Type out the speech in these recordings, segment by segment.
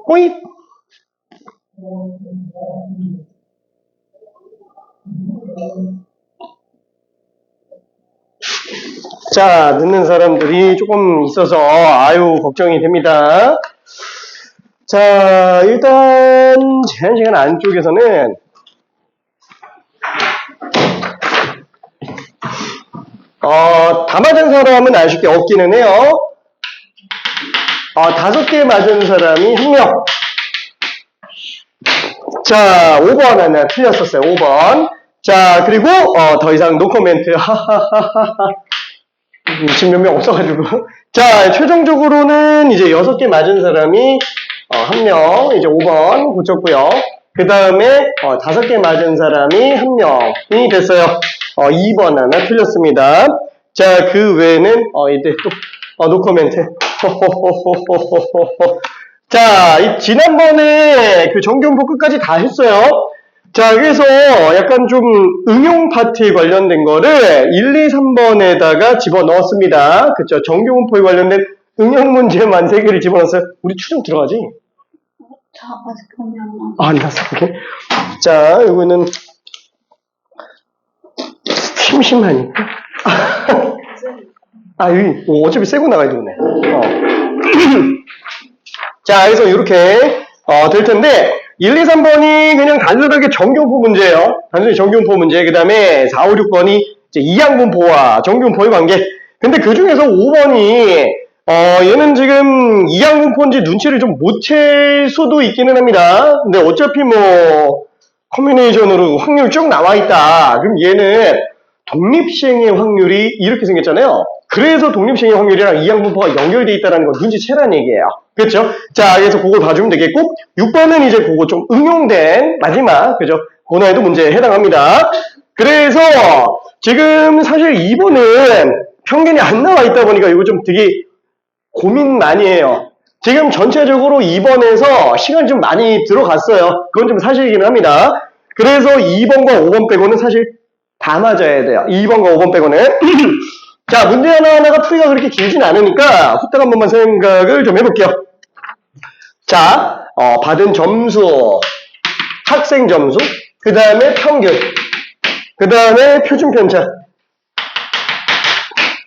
호잇! 자, 늦는 사람들이 조금 있어서 아유 걱정이 됩니다. 자, 일단 제한시간 안쪽에서는 다 맞은 사람은 아쉽게 없기는 해요. 5개 맞은 사람이 1명. 자, 5번 하나 틀렸었어요. 5번. 자, 그리고 더 이상 노코멘트. 지금 몇 명 없어가지고. 자, 최종적으로는 이제 6개 맞은 사람이 1명, 이제 5번 고쳤고요. 그 다음에 5개 맞은 사람이 1명이 됐어요. 2번 하나 틀렸습니다. 자, 그 외에는 이제 또 노코멘트. 자, 지난번에 그 정규문법 끝까지 다 했어요. 자, 그래서 약간 좀 응용 파트에 관련된 거를 1, 2, 3번에다가 집어넣었습니다. 그쵸? 정규문법에 관련된 응용 문제만 3개를 집어넣었어요. 우리 추정 들어가지? 아직 그런 게 안 나와. 안 나왔어. 오케이. 자, 이거는 심심하니까. 여기 어차피 새거 나가야 되네. 자, 그래서 이렇게 될 텐데 1, 2, 3번이 그냥 단순하게 정규문법 문제예요. 단순히 정규문법 문제. 그 다음에 4, 5, 6번이 이제 이항문법과 정규문법의 관계. 근데 그 중에서 5번이 얘는 지금 이항문법인지 눈치를 좀 못 챌 수도 있기는 합니다. 근데 어차피 뭐 커뮤니케이션으로 확률 쭉 나와 있다. 그럼 얘는 독립시행의 확률이 이렇게 생겼잖아요. 그래서 독립시행의 확률이랑 이항문법과 연결되어 있다는 거 눈치채라는 얘기예요. 그렇죠? 자, 그래서 그걸 봐주면 되겠고 6번은 이제 그거 좀 응용된 마지막, 그죠? 고난이도 문제에 해당합니다. 그래서 지금 사실 2번은 평균이 안 나와 있다 보니까 이거 좀 되게 고민 많이 해요. 지금 전체적으로 2번에서 시간이 좀 많이 들어갔어요. 그건 좀 사실이긴 합니다. 그래서 2번과 5번 빼고는 사실 다 맞아야 돼요. 2번과 5번 빼고는. 자, 문제 하나하나가 풀이가 그렇게 길진 않으니까 후딱 한 번만 생각을 좀 해볼게요. 자, 받은 점수, 학생 점수, 그 다음에 평균, 그 다음에 표준 편차.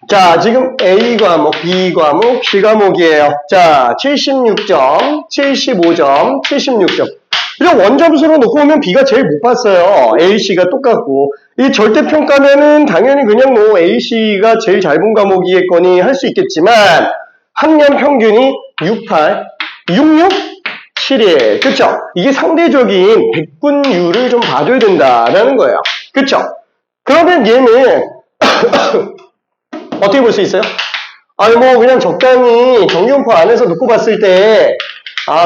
자, 지금 A 과목, B 과목, C 과목이에요. 자, 76점, 75점, 76점. 그냥 원점수로 놓고 보면 B가 제일 못 봤어요. A, C가 똑같고. 이 절대평가면은 당연히 그냥 뭐 A, C가 제일 잘 본 과목이겠거니 할 수 있겠지만, 학년 평균이 68, 66, 71. 그쵸? 이게 상대적인 백분율을 좀 봐줘야 된다라는 거예요. 그쵸? 그러면 얘는, 어떻게 볼 수 있어요? 뭐 그냥 적당히 정규문법 안에서 놓고 봤을 때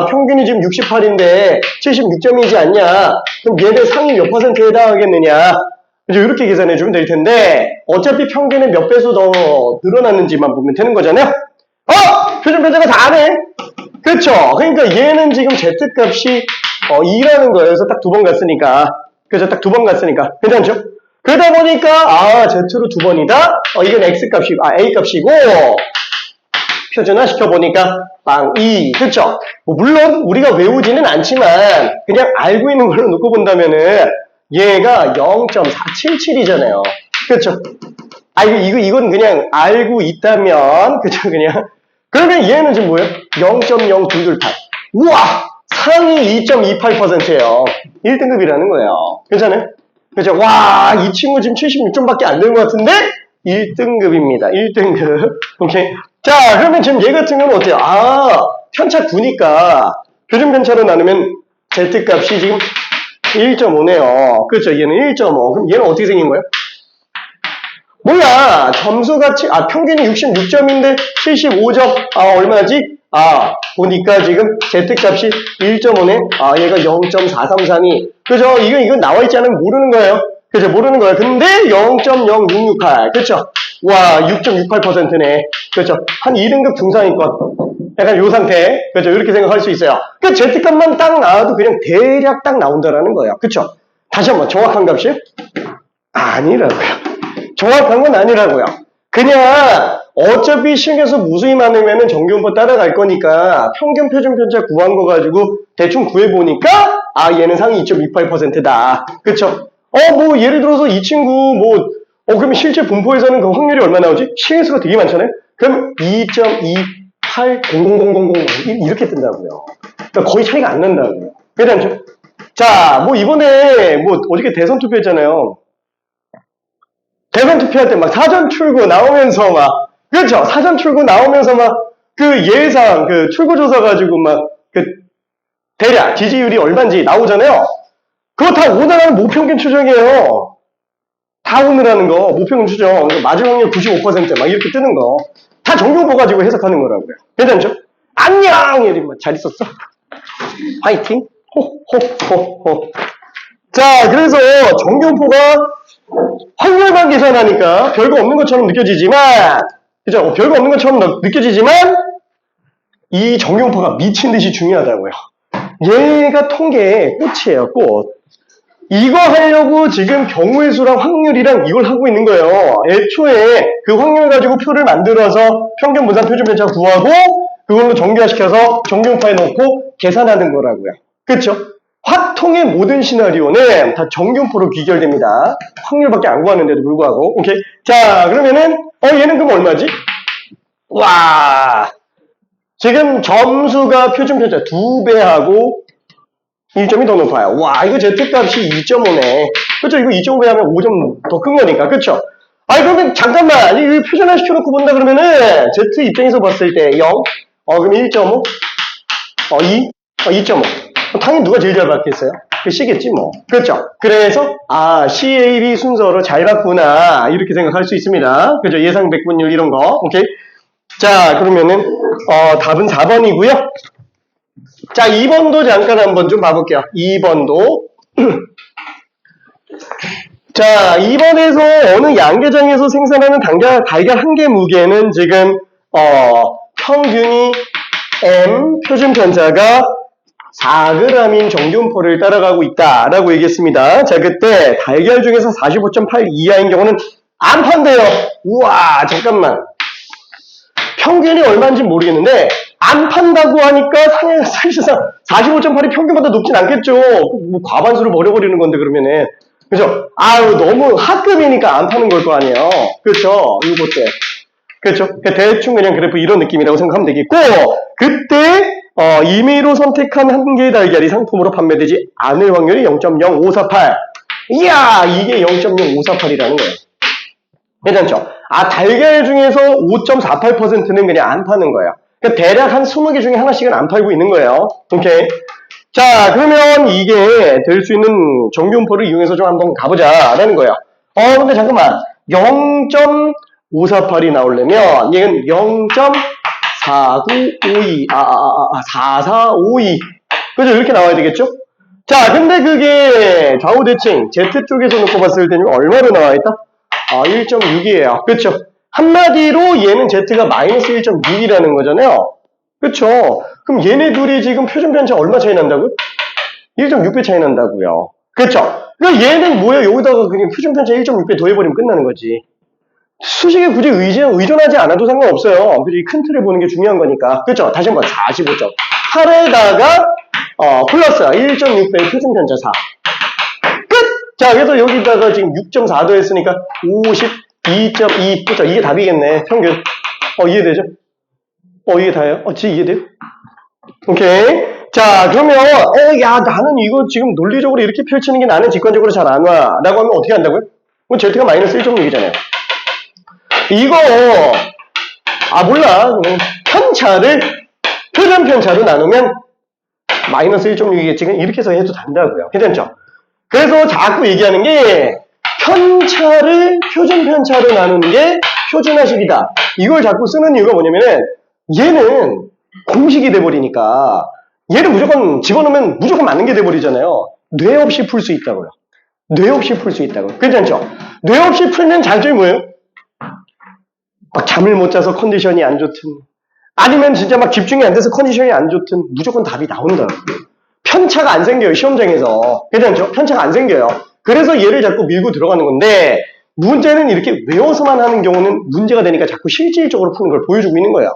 평균이 지금 68인데 76점이지 않냐? 그럼 얘들 상위 몇 %에 해당하겠느냐? 이제 이렇게 계산해 주면 될 텐데 어차피 평균은 몇 배수 더 늘어났는지만 보면 되는 거잖아요? 표준 편차가 다네? 그쵸? 그러니까 얘는 지금 Z값이 2라는 거예요. 그래서 딱 2번 갔으니까. 그죠? 딱 2번 갔으니까. 괜찮죠? 그러다 보니까 Z로 2번이다? 이건 X값이고 A값이고 표준화 시켜보니까 2. 그쵸? 물론 우리가 외우지는 않지만 그냥 알고 있는 걸로 놓고 본다면은 얘가 0.477이잖아요. 그쵸? 이건 그냥 알고 있다면 그쵸? 그냥 그러면 얘는 지금 뭐예요? 0.0228. 우와! 상위 2.28%예요. 1등급이라는 거예요. 괜찮아요? 그죠? 와, 이 친구 지금 76점밖에 안 되는 것 같은데 1등급입니다. 1등급. 오케이. 자, 그러면 지금 얘 같은 경우는 어때요? 편차 9니까 표준 편차로 나누면 Z값이 지금 1.5네요. 그렇죠? 얘는 1.5. 그럼 얘는 어떻게 생긴 거예요? 뭐야? 점수같이 평균이 66점인데 75점. 얼마지? 보니까 지금 Z값이 1.5네. 얘가 0.433이. 그죠? 이건 나와 있지 않으면 모르는 거예요. 그죠? 모르는 거예요. 근데 0.0668. 그쵸? 와, 6.68%네. 그죠? 한 2등급 중상위권. 약간 요 상태. 그죠? 이렇게 생각할 수 있어요. 그 Z값만 딱 나와도 그냥 대략 딱 나온다라는 거예요. 그쵸? 다시 한번 정확한 값이요? 아니라고요. 정확한 건 아니라고요. 그냥 어차피 시험에서 무수히 많으면은 정규분포 따라갈 거니까 평균 표준 편차 구한 거 가지고 대충 구해보니까 아 얘는 상위 2.28%다. 그쵸? 뭐 예를 들어서 이 친구 뭐 그럼 실제 분포에서는 그 확률이 얼마 나오지? 시행수가 되게 많잖아요? 그럼 2.280000 이렇게 뜬다고요. 그러니까 거의 차이가 안 난다고요. 그렇죠? 자, 뭐 이번에 뭐 어저께 대선 투표했잖아요. 대선 투표할 때 막 사전 출구 나오면서 막 그렇죠? 사전 출구 나오면서 막 그 예상 그 출구조사 가지고 막 그 대략 지지율이 얼마인지 나오잖아요. 그거 다 오늘하는 모평균 추정이에요. 다 오늘하는 거 모평균 추정. 맞을 확률 95%막 이렇게 뜨는 거. 다 정규보 가지고 해석하는 거라고요. 괜찮죠? 안녕! 예림아 잘 있었어? 화이팅! 호호호호. 자, 그래서 정규보가 확률만 계산하니까 별거 없는 것처럼 느껴지지만, 그죠? 별거 없는 것처럼 느껴지지만, 이 정규보가 미친 듯이 중요하다고요. 얘가 통계의 꽃이에요, 꽃. 이거 하려고 지금 경우의 수랑 확률이랑 이걸 하고 있는 거예요. 애초에 그 확률 가지고 표를 만들어서 평균 분산 표준 편차 구하고 그걸로 정규화시켜서 정규분포에 넣고 계산하는 거라고요. 그렇죠? 화통의 모든 시나리오는 다 정규분포로 귀결됩니다. 확률밖에 안 구하는데도 불구하고. 오케이. 자, 그러면은 얘는 그럼 얼마지? 와. 지금 점수가 표준 편차 2배하고 1점이 더 높아요. 와, 이거 Z값이 2.5네. 그쵸? 이거 2.5배 하면 5점 더 큰 거니까. 그쵸? 그러면 잠깐만. 이거 표준화 시켜놓고 본다 그러면은 Z 입장에서 봤을 때 0. 그럼 1.5? 2? 2.5. 당연히 누가 제일 잘 받겠어요? 그 C겠지 뭐. 그렇죠? 그래서 CAB 순서로 잘 받구나. 이렇게 생각할 수 있습니다. 그죠? 예상 백분율 이런 거. 오케이? 자, 그러면은 답은 4번이고요. 자, 2번도 잠깐 한번 좀 봐볼게요. 2번도. 자, 2번에서 어느 양계장에서 생산하는 달걀 한 개 무게는 지금, 평균이 M, 표준 편차가 4g인 정규분포를 따라가고 있다라고 얘기했습니다. 자, 그때 달걀 중에서 45.8 이하인 경우는 안 판대요. 우와, 잠깐만. 평균이 얼마인지 모르겠는데 안 판다고 하니까 사실상 45.8이 평균보다 높진 않겠죠. 뭐 과반수를 버려버리는 건데 그러면은 그죠? 너무 하급이니까 안 파는 걸 거 아니에요. 그렇죠? 이거 때 그렇죠? 대충 그냥 그래프 이런 느낌이라고 생각하면 되겠고 그때 임의로 선택한 한 개의 달걀이 상품으로 판매되지 않을 확률이 0.0548. 이야, 이게 0.0548이라는 거예요. 괜찮죠? 달걀 중에서 5.48%는 그냥 안 파는 거예요. 그러니까 대략 한 20개 중에 하나씩은 안 팔고 있는 거예요. 오케이. 자, 그러면 이게 될 수 있는 정규분포를 이용해서 좀 한번 가보자. 라는 거예요. 근데 잠깐만. 0.548이 나오려면 얘는 0.4952, 4452. 그죠? 이렇게 나와야 되겠죠? 자, 근데 그게 좌우대칭 Z쪽에서 놓고 봤을 때는 얼마로 나와 있다? 1.6이에요. 그렇죠? 한마디로 얘는 Z가 마이너스 1.6이라는 거잖아요. 그렇죠? 그럼 얘네 둘이 지금 표준 편차 얼마 차이 난다고요? 1.6배 차이 난다고요. 그렇죠? 그러니까 얘는 뭐예요? 여기다가 그냥 표준 편차 1.6배 더해버리면 끝나는 거지. 수식에 굳이 의존하지 않아도 상관없어요. 그죠? 이 큰 틀을 보는 게 중요한 거니까. 그렇죠? 다시 한번 45.8에다가 플러스 1.6배의 표준 편차 4. 자, 그래서 여기다가 지금 6.4 더했으니까 52.2. 그쵸? 이게 답이겠네. 평균. 이해되죠? 이게 다예요? 이해돼요? 오케이. 자, 그러면, 나는 이거 지금 논리적으로 이렇게 펼치는 게 나는 직관적으로 잘 안 와. 라고 하면 어떻게 한다고요? 그럼 Z가 마이너스 1.6이잖아요. 이거, 몰라. 편차를 표준 편차로 나누면 마이너스 1.6이겠지. 이렇게 해서 해도 된다고요. 괜찮죠? 그래서 자꾸 얘기하는 게 편차를 표준 편차로 나누는 게 표준화식이다. 이걸 자꾸 쓰는 이유가 뭐냐면은 얘는 공식이 돼버리니까 얘를 무조건 집어넣으면 무조건 맞는 게 돼버리잖아요. 뇌 없이 풀 수 있다고요. 뇌 없이 풀 수 있다고요. 괜찮죠? 뇌 없이 풀면 장점이 뭐예요? 막 잠을 못 자서 컨디션이 안 좋든 아니면 진짜 막 집중이 안 돼서 컨디션이 안 좋든 무조건 답이 나온다고요. 편차가 안 생겨요, 시험장에서. 괜찮죠? 편차가 안 생겨요. 그래서 얘를 자꾸 밀고 들어가는 건데, 문제는 이렇게 외워서만 하는 경우는 문제가 되니까 자꾸 실질적으로 푸는 걸 보여주고 있는 거예요.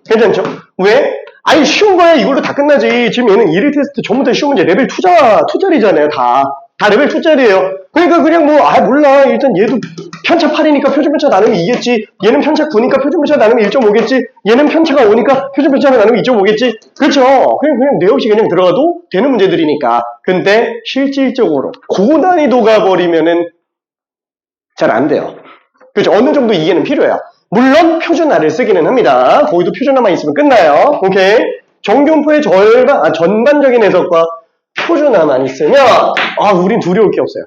괜찮죠? 왜? 아니, 쉬운 거야. 이걸로 다 끝나지. 지금 얘는 1일 테스트 전부 다 쉬운 문제. 레벨 2짜리잖아요, 다. 다 레벨 2짜리예요. 그러니까 그냥 뭐, 몰라. 일단 얘도 편차 8이니까 표준편차 나누면 2겠지. 얘는 편차 9니까 표준편차 나누면 1.5겠지. 얘는 편차가 5니까 표준편차가 나누면 2.5겠지. 그렇죠? 그냥 내 없이 그냥 들어가도 되는 문제들이니까. 근데 실질적으로 고난이도가 버리면은 잘 안 돼요. 그렇죠? 어느 정도 이해는 필요해요. 물론 표준화를 쓰기는 합니다. 거기도 표준화만 있으면 끝나요. 오케이. 정규분포의 전반적인 해석과 표준화만 있으면 우린 두려울 게 없어요.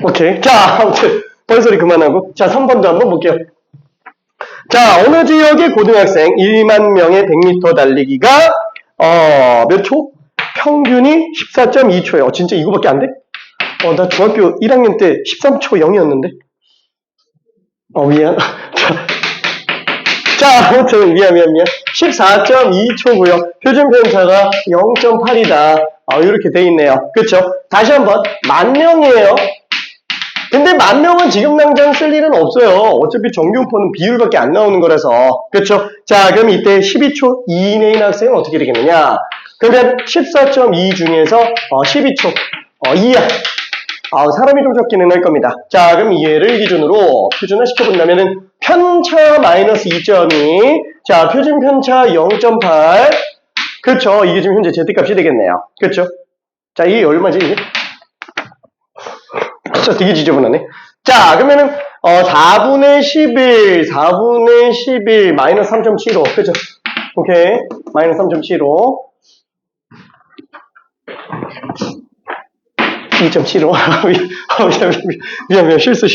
오케이. 자, 아무튼 벌소리 그만하고 자, 3번도 한번 볼게요. 자, 어느 지역의 고등학생 1만 명의 100m 달리기가 몇 초? 평균이 14.2초예요. 진짜 이거밖에 안 돼? 나 중학교 1학년 때 13초 0이었는데. 미안. 자, 아무튼 미안. 14.2초고요. 표준 편차가 0.8이다. 이렇게 돼 있네요. 그렇죠? 다시 한번 10,000명이에요. 근데 10,000명은 지금 당장 쓸 일은 없어요. 어차피 정규분포는 비율밖에 안 나오는 거라서. 그렇죠? 자, 그럼 이때 12초 이내인 학생은 어떻게 되겠느냐? 그러면 14.2 중에서 12초 2야. 사람이 좀 적기는 할 겁니다. 자, 그럼 얘를 기준으로 표준화 시켜본다면은 편차 마이너스 2.2. 자, 표준 편차 0.8. 그렇죠. 이게 지금 현재 Z값이 되겠네요. 그렇죠? 자, 이게 얼마지, 이게? 진짜 되게 지저분하네. 자, 그러면은 4분의 11 마이너스 3.75. 그렇죠? 오케이. 마이너스 3.75. 2.75. 미안. 실수.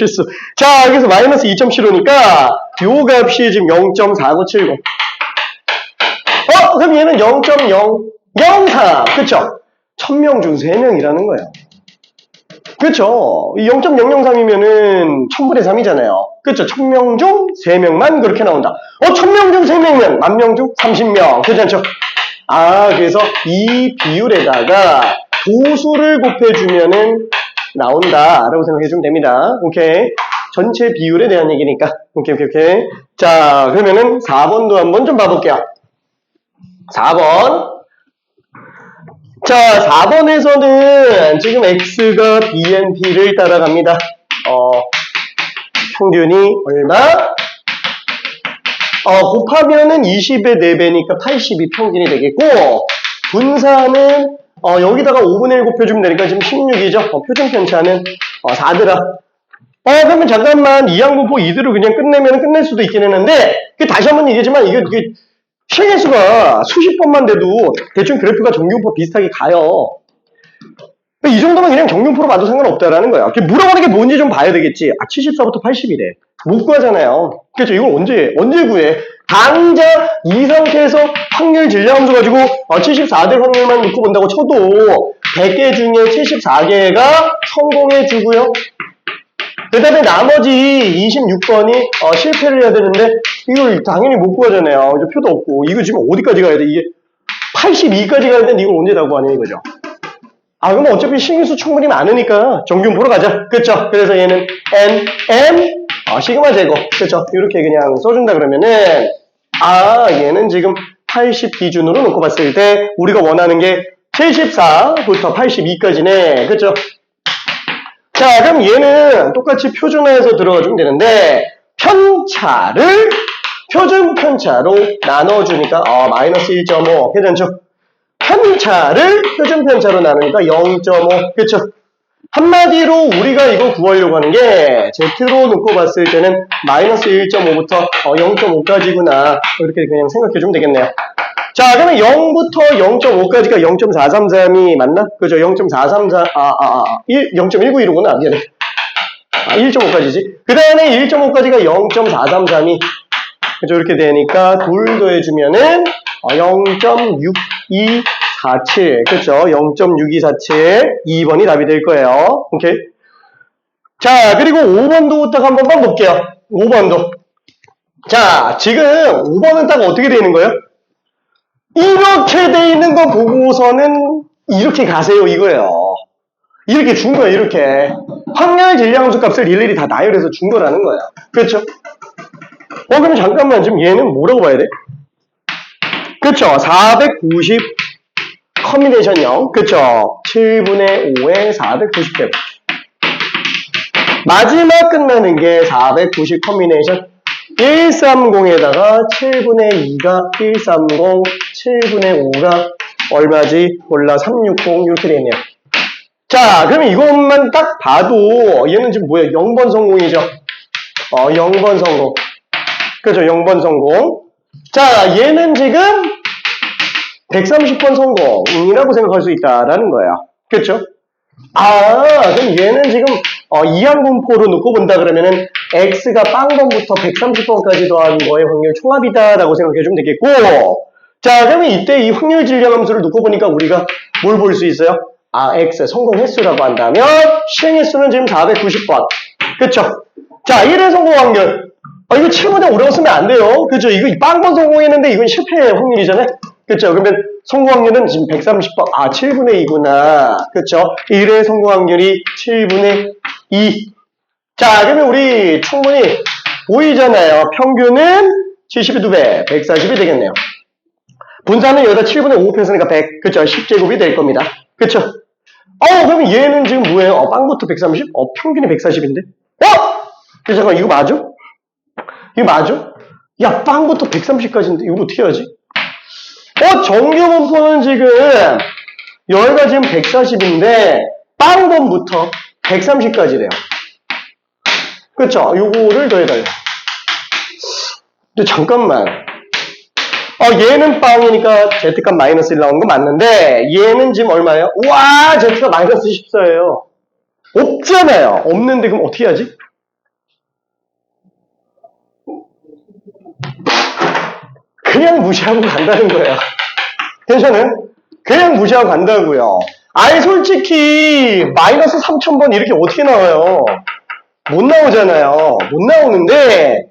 자, 여기서 마이너스 2.75니까 요 값이 지금 0.4970. 그럼 얘는 0.003. 그쵸? 1000명 중 3명이라는 거예요. 그쵸? 이 0.003이면은 1000분의 3이잖아요. 그쵸? 1000명 중 3명만 그렇게 나온다. 1000명 중 3명이면 10,000명 중 30명. 괜찮죠? 그래서 이 비율에다가 도수를 곱해주면은 나온다라고 생각해주면 됩니다. 오케이. 전체 비율에 대한 얘기니까. 오케이. 자, 그러면은 4번도 한번 좀 봐볼게요. 4번. 자, 4번에서는 지금 X가 BNP를 따라갑니다. 평균이 얼마? 곱하면은 20의 4배니까 80이 평균이 되겠고, 분산은 여기다가 5분의 1 곱해주면 되니까 지금 16이죠. 표준 편차는 4더라. 그러면 잠깐만 이항분포 이대로 그냥 끝내면 끝낼 수도 있긴 했는데, 다시 한번 얘기하지만 이게 실계수가 수십 번만 돼도 대충 그래프가 정규분포 비슷하게 가요. 이 정도면 그냥 정규분포로 봐도 상관없다라는 거야. 물어보는 게 뭔지 좀 봐야 되겠지. 74부터 80이래. 못 구하잖아요. 그렇죠? 이걸 언제 구해? 당장 이 상태에서 확률 질량함수 가지고 74대 확률만 놓고 본다고 쳐도 100개 중에 74개가 성공해주고요. 그 다음에 나머지 26번이 실패를 해야 되는데 이걸 당연히 못 구하잖아요. 이제 표도 없고. 이거 지금 어디까지 가야 돼? 이게 82까지 가야 되는데 이걸 언제 다 구하냐 이거죠. 그럼 어차피 신기수 충분히 많으니까 정규분포로 가자. 그쵸? 그래서 얘는 N, M, 시그마 제곱. 그쵸? 이렇게 그냥 써준다 그러면은 얘는 지금 80 기준으로 놓고 봤을 때 우리가 원하는 게 74부터 82까지네. 그쵸? 자, 그럼 얘는 똑같이 표준화해서 들어가주면 되는데 편차를 표준 편차로 나눠주니까 마이너스 1.5. 괜찮죠? 편차를 표준 편차로 나누니까 0.5. 그쵸? 한마디로 우리가 이거 구하려고 하는 게 Z로 놓고 봤을 때는 마이너스 1.5부터 0.5까지구나. 이렇게 그냥 생각해주면 되겠네요. 자, 그러면 0부터 0.5까지가 0.433이 맞나? 그죠? 0.434, 0.1915구나. 미안해. 1.5까지지. 그 다음에 1.5까지가 0.433이. 그죠? 이렇게 되니까 둘 더해주면은 0.6247. 그쵸? 0.6247. 2번이 답이 될 거예요. 오케이? 자, 그리고 5번도 딱 한 번만 볼게요. 5번도. 자, 지금 5번은 딱 어떻게 되는 거예요? 이렇게 돼 있는 거 보고서는 이렇게 가세요 이거예요. 이렇게 준 거예요. 이렇게. 확률 질량함수 값을 일일이 다 나열해서 준 거라는 거야. 그렇죠? 그럼 잠깐만, 지금 얘는 뭐라고 봐야 돼? 그쵸? 490 커뮤니케이션형. 그쵸? 7분의 5에 490개. 마지막 끝나는 게 490 커뮤니케이션. 130에다가 7분의 2가 130, 7분의 5가 얼마지? 몰라, 360 이렇게 되네요. 자, 그럼 이것만 딱 봐도 얘는 지금 뭐야? 0번 성공이죠? 0번 성공. 그죠? 0번 성공. 자, 얘는 지금 130번 성공이라고 생각할 수 있다라는 거야. 그렇죠? 그럼 얘는 지금 이항분포로 놓고 본다 그러면은 x가 빵번부터 130번까지 더한 거의 확률 총합이다라고 생각해 주면 되겠고, 자, 그러면 이때 이 확률 질량 함수를 놓고 보니까 우리가 뭘 볼 수 있어요? x 성공 횟수라고 한다면 시행 횟수는 지금 490번. 그쵸? 자, 1회 성공 확률. 이거 7분의 5라고 쓰면 안 돼요. 그죠? 이거 빵번 성공했는데 이건 실패 확률이잖아요. 그쵸? 그러면 성공 확률은 지금 130번. 7분의 2구나. 그쵸? 1회 성공 확률이 7분의 2. 자, 그러면 우리 충분히 보이잖아요. 평균은 70의 2배, 140이 되겠네요. 분산은 여기다 7분의 5 곱했으니까 100. 그쵸? 10제곱이 될 겁니다. 그쵸? 그러면 얘는 지금 뭐예요? 빵부터 130? 평균이 140인데? 잠깐, 이거 맞아? 이거 맞아? 야, 빵부터 130까지인데, 이거 어떻게 하지? 정규분포는 지금, 여기가 지금 140인데, 빵번부터 130까지래요. 그쵸? 요거를 더해달라. 근데 잠깐만. 얘는 빵이니까 Z값 마이너스 1 나오는 거 맞는데, 얘는 지금 얼마예요? 우와, Z가 마이너스 14예요. 없잖아요. 없는데, 그럼 어떻게 하지? 그냥 무시하고 간다는 거예요. 괜찮아요? 그냥 무시하고 간다고요. 솔직히 마이너스 3000번 이렇게 어떻게 나와요? 못 나오잖아요. 못 나오는데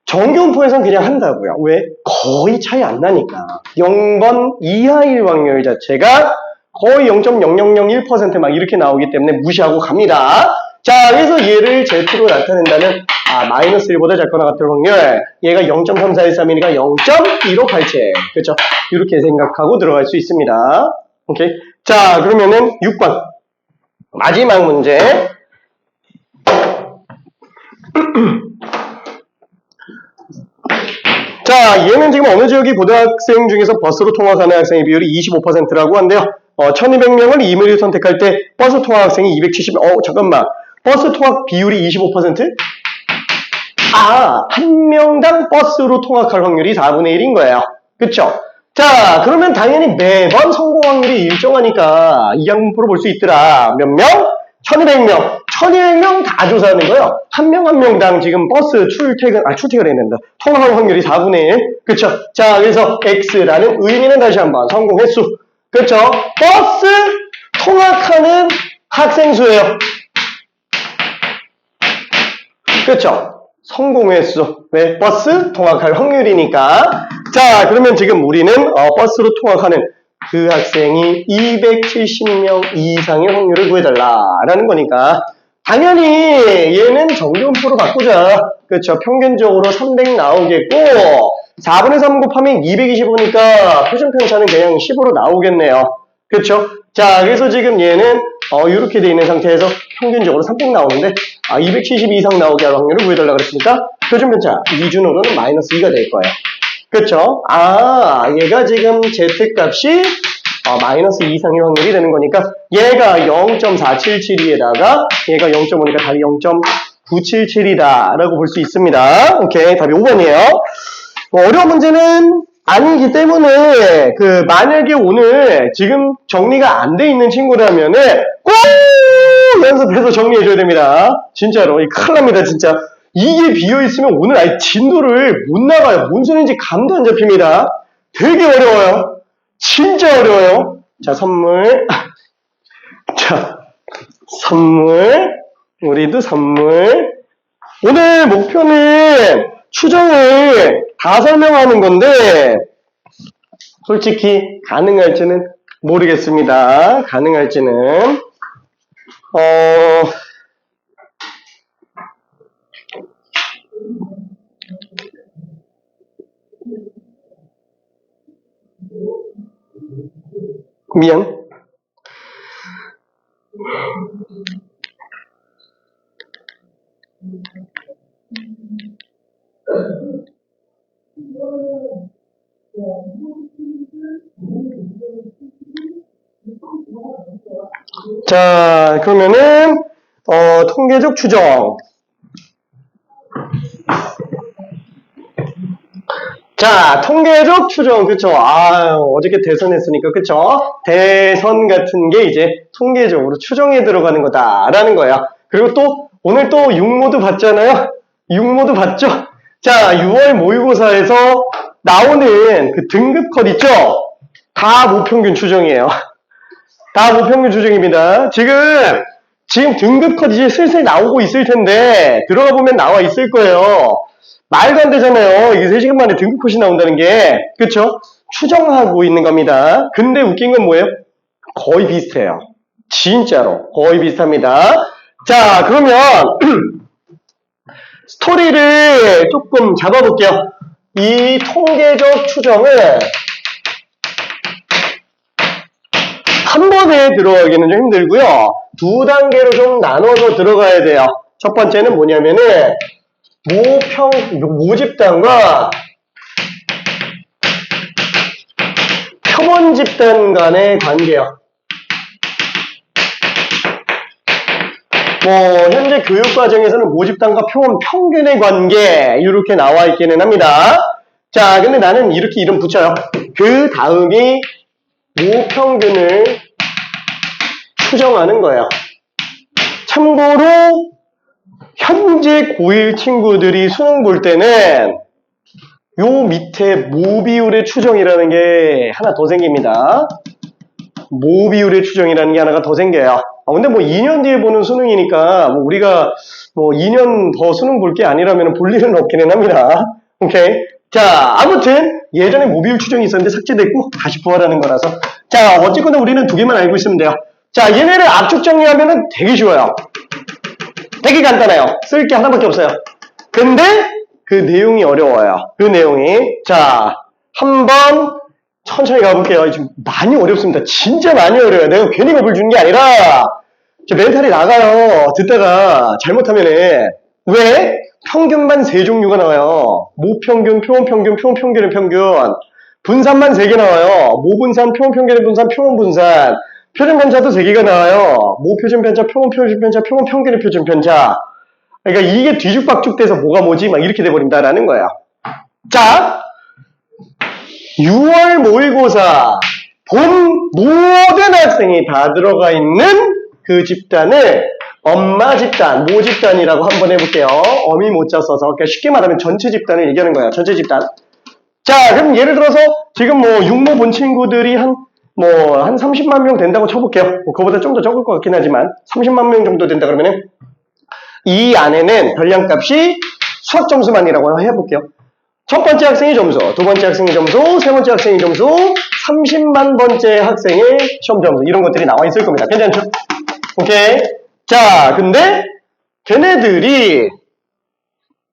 정규분포에서는 그냥 한다고요. 왜? 거의 차이 안 나니까. 0번 이하일 확률 자체가 거의 0.0001% 막 이렇게 나오기 때문에 무시하고 갑니다. 자, 그래서 얘를 Z로 나타낸다면 마이너스 1보다 작거나 같을 확률, 얘가 0.3413이니까 0.1587. 그렇죠? 이렇게 생각하고 들어갈 수 있습니다. 오케이. 자, 그러면은 6번 마지막 문제. 자, 얘는 지금 어느 지역이 고등학생 중에서 버스로 통학하는 학생의 비율이 25%라고 한대요. 1200명을 임의로 선택할 때 버스 통학 학생이 270, 잠깐만. 버스 통학 비율이 25%? 한 명당 버스로 통학할 확률이 4분의 1인 거예요. 그쵸? 자, 그러면 당연히 매번 성공 확률이 일정하니까 이항분포로 볼 수 있더라. 몇 명? 1200명. 1200명 다 조사하는 거예요. 한 명 한 명당 지금 버스 출퇴근해야 된다. 통학할 확률이 4분의 1. 그쵸? 자, 그래서 X라는 의미는 다시 한번 성공 횟수. 그쵸? 버스 통학하는 학생 수예요. 그쵸? 성공 횟수. 왜? 버스 통학할 확률이니까. 자, 그러면 지금 우리는 버스로 통학하는 그 학생이 270명 이상의 확률을 구해달라라는 거니까 당연히 얘는 정규분포로 바꾸자. 그렇죠? 평균적으로 300 나오겠고 4분의 3 곱하면 225니까 표준편차는 그냥 10으로 나오겠네요. 그렇죠? 자, 그래서 지금 얘는 이렇게 돼 있는 상태에서 평균적으로 300 나오는데 270 이상 나오게 할 확률을 구해달라고 그랬으니까 표준편차 기준으로는 마이너스 2가 될 거예요. 그렇죠? 얘가 지금 Z값이 마이너스 2 이상의 확률이 되는 거니까 얘가 0.477에다가 얘가 0.5니까 답이 0.977이다 라고 볼 수 있습니다. 오케이, 답이 5번이에요. 어려운 문제는 아니기 때문에 만약에 오늘 지금 정리가 안 돼 있는 친구라면은 꼭 연습해서 정리해줘야 됩니다. 진짜로 큰일 납니다. 진짜 이게 비어있으면 오늘 아예 진도를 못 나가요. 뭔 소리인지 감도 안 잡힙니다. 되게 어려워요. 진짜 어려워요. 자, 선물. 자, 선물. 우리도 선물. 오늘 목표는 추정을 다 설명하는 건데 솔직히 가능할지는 모르겠습니다. 가능할지는 미안. 자, 그러면은 통계적 추정. 자, 통계적 추정, 그쵸? 아, 어저께 대선 했으니까, 그쵸? 대선 같은 게 이제 통계적으로 추정에 들어가는 거다라는 거야. 그리고 또 오늘 또 6모드 봤잖아요. 6모드 봤죠? 자, 6월 모의고사에서 나오는 그 등급 컷 있죠? 다 모평균 추정이에요. 다 모평균 추정입니다. 지금 등급 컷 이제 슬슬 나오고 있을 텐데 들어가 보면 나와 있을 거예요. 말도 안 되잖아요. 이게 3시간 만에 등급 컷이 나온다는 게. 그쵸? 추정하고 있는 겁니다. 근데 웃긴 건 뭐예요? 거의 비슷해요. 진짜로 거의 비슷합니다. 자, 그러면 스토리를 조금 잡아볼게요. 이 통계적 추정을 한 번에 들어가기는 좀 힘들고요. 2단계로 좀 나눠서 들어가야 돼요. 첫 번째는 뭐냐면은 모집단과 표본 집단 간의 관계요. 현재 교육과정에서는 모집단과 표본 평균의 관계 이렇게 나와 있기는 합니다. 자, 근데 나는 이렇게 이름 붙여요. 그 다음이 모평균을 추정하는 거예요. 참고로 현재 고1 친구들이 수능 볼 때는 요 밑에 모비율의 추정이라는 게 하나 더 생깁니다. 모비율의 추정이라는 게 하나가 더 생겨요. 근데 2년 뒤에 보는 수능이니까 우리가 2년 더 수능 볼 게 아니라면 볼 일은 없기는 합니다. 오케이. 자, 아무튼 예전에 모비율 추정이 있었는데 삭제됐고 다시 부활하는 거라서. 자, 어쨌거나 우리는 2개만 알고 있으면 돼요. 자, 얘네를 압축 정리하면은 되게 쉬워요. 되게 간단해요. 쓸 게 하나밖에 없어요. 근데 그 내용이 어려워요. 그 내용이. 자, 한번 천천히 가볼게요. 지금 많이 어렵습니다. 진짜 많이 어려워요. 내가 괜히 겁을 주는 게 아니라 멘탈이 나가요. 듣다가 잘못하면은. 왜? 평균만 3종류가 나와요. 모평균, 표본평균, 표본평균의 평균. 분산만 3개 나와요. 모분산, 표본평균의 분산, 표본분산. 표준편차도 3개가 나와요. 모표준편차, 표본표준편차, 표본평균의 표준편차. 그러니까 이게 뒤죽박죽돼서 뭐가 뭐지? 막 이렇게 돼버린다라는 거예요. 자, 6월 모의고사 본 모든 학생이 다 들어가 있는 그 집단을 엄마 집단, 모 집단이라고 한번 해볼게요. 어미 모자 써서. 그러니까 쉽게 말하면 전체 집단을 얘기하는 거예요. 전체 집단. 자, 그럼 예를 들어서 지금 6모 본 친구들이 한 30만 명 된다고 쳐볼게요. 그거보다 좀 더 적을 것 같긴 하지만 30만 명 정도 된다 그러면은 이 안에는 별량값이 수학 점수만이라고 해볼게요. 첫 번째 학생의 점수, 두 번째 학생의 점수, 세 번째 학생의 점수, 30만 번째 학생의 시험 점수 이런 것들이 나와 있을 겁니다. 괜찮죠? 오케이. 자, 근데 걔네들이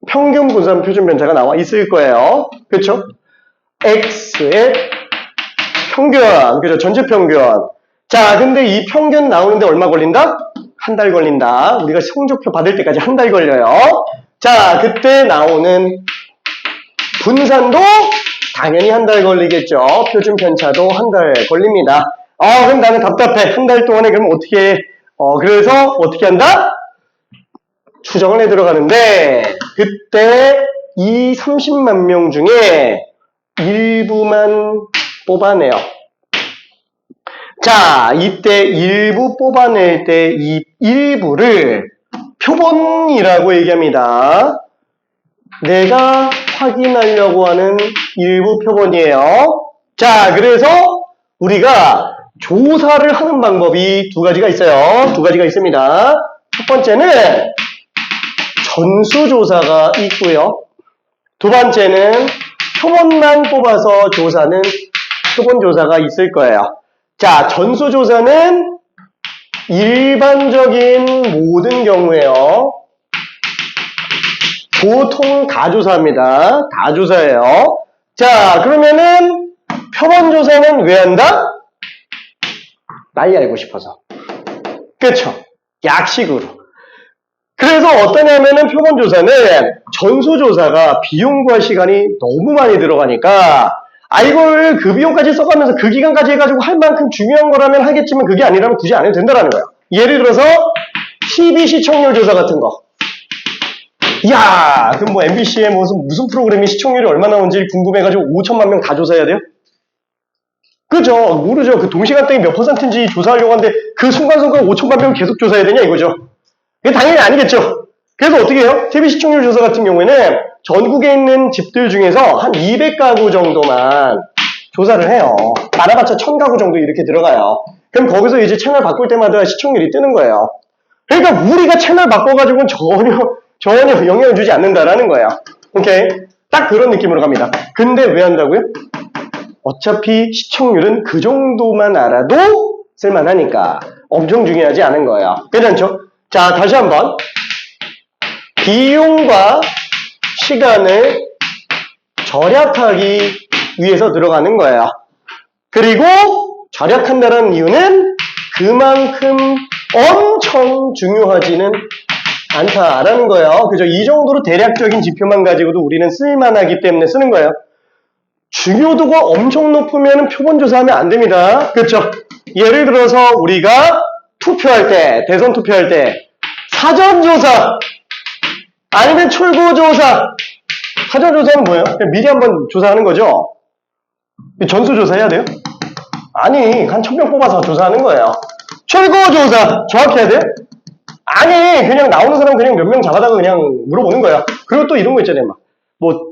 평균 분산 표준 편차가 나와 있을 거예요. 그렇죠? X의 평균, 그죠? 전체 평균. 자, 근데 이 평균 나오는데 얼마 걸린다? 한 달 걸린다. 우리가 성적표 받을 때까지 한 달 걸려요. 자, 그때 나오는 분산도 당연히 한 달 걸리겠죠. 표준 편차도 한 달 걸립니다. 그럼 나는 답답해. 한 달 동안에 그럼 어떻게, 그래서 어떻게 한다? 추정을 해 들어가는데, 그때 이 30만 명 중에 일부만 뽑아내요. 자, 이때 일부 뽑아낼 때 이 일부를 표본이라고 얘기합니다. 내가 확인하려고 하는 일부 표본이에요. 자, 그래서 우리가 조사를 하는 방법이 2가지가 있어요. 2가지가 있습니다. 첫 번째는 전수조사가 있고요. 두 번째는 표본만 뽑아서 조사는 표본조사가 있을 거예요. 자, 전수조사는 일반적인 모든 경우에요. 보통 다 조사합니다. 다 조사해요. 자, 그러면은 표본조사는 왜 한다? 빨리 알고 싶어서. 그쵸? 약식으로. 그래서 어떠냐면은 표본조사는 전수조사가 비용과 시간이 너무 많이 들어가니까 이걸 그 비용까지 써가면서 그 기간까지 해가지고 할 만큼 중요한 거라면 하겠지만 그게 아니라면 굳이 안 해도 된다는 거예요. 예를 들어서 TV 시청률 조사 같은 거. 이야, 그럼 뭐 MBC에 무슨 프로그램이 시청률이 얼마나 나오는지 궁금해가지고 5천만 명 다 조사해야 돼요? 그죠? 모르죠. 그 동시간대에 몇 퍼센트인지 조사하려고 하는데 그 순간순간 5천만 명 계속 조사해야 되냐 이거죠. 그게 당연히 아니겠죠. 그래서 어떻게 해요? TV 시청률 조사 같은 경우에는 전국에 있는 집들 중에서 한 200가구 정도만 조사를 해요. 많아봤자 1000가구 정도 이렇게 들어가요. 그럼 거기서 이제 채널 바꿀 때마다 시청률이 뜨는 거예요. 그러니까 우리가 채널 바꿔가지고는 전혀 영향을 주지 않는다라는 거예요. 오케이? 딱 그런 느낌으로 갑니다. 근데 왜 한다고요? 어차피 시청률은 그 정도만 알아도 쓸만하니까 엄청 중요하지 않은 거예요. 괜찮죠? 자, 다시 한번. 비용과 시간을 절약하기 위해서 들어가는 거예요. 그리고 절약한다는 이유는 그만큼 엄청 중요하지는 않다라는 거예요. 그죠? 이 정도로 대략적인 지표만 가지고도 우리는 쓸만하기 때문에 쓰는 거예요. 중요도가 엄청 높으면 표본조사하면 안 됩니다. 그렇죠? 예를 들어서 우리가 투표할 때, 대선 투표할 때 사전조사 아니면 출구조사. 사전조사는 뭐예요? 그냥 미리 한번 조사하는 거죠? 전수조사 해야 돼요? 아니, 한 1000명 뽑아서 조사하는 거예요. 출구조사 정확히 해야 돼요? 아니, 그냥 나오는 사람 그냥 몇 명 잡아다가 그냥 물어보는 거야. 그리고 또 이런 거 있잖아요. 막. 뭐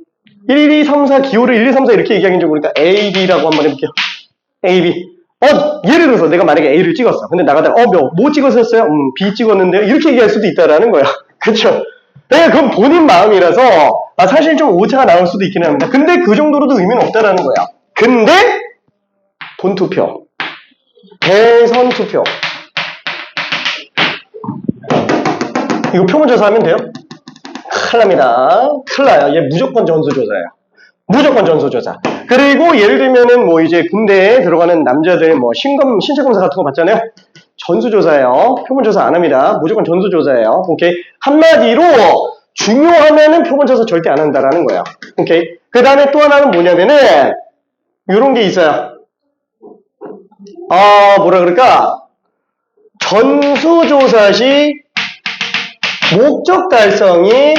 1, 2, 3, 4 기호를 1, 2, 3, 4 이렇게 얘기하긴 좀 그러니까 A, B라고 한번 해볼게요. A, B. 예를 들어서 내가 만약에 A를 찍었어. 근데 나가다가 뭐 찍었었어요? B 찍었는데요? 이렇게 얘기할 수도 있다라는 거야. 그쵸? 네, 그건 본인 마음이라서 사실 좀 오차가 나올 수도 있긴 합니다. 근데 그 정도로도 의미는 없다라는 거야. 근데 본투표, 대선 투표 이거 표본조사 하면 돼요? 큰일 납니다. 큰일 나요. 얘 무조건 전수조사예요. 무조건 전수조사. 그리고 예를 들면은 뭐 이제 군대에 들어가는 남자들 뭐 신체검사 같은 거 받잖아요. 전수조사예요. 표본조사 안 합니다. 무조건 전수조사예요. 오케이. 한마디로 중요하면은 표본조사 절대 안 한다라는 거예요. 오케이. 그 다음에 또 하나는 뭐냐면은 이런 게 있어요. 뭐라 그럴까? 전수조사 시 목적 달성이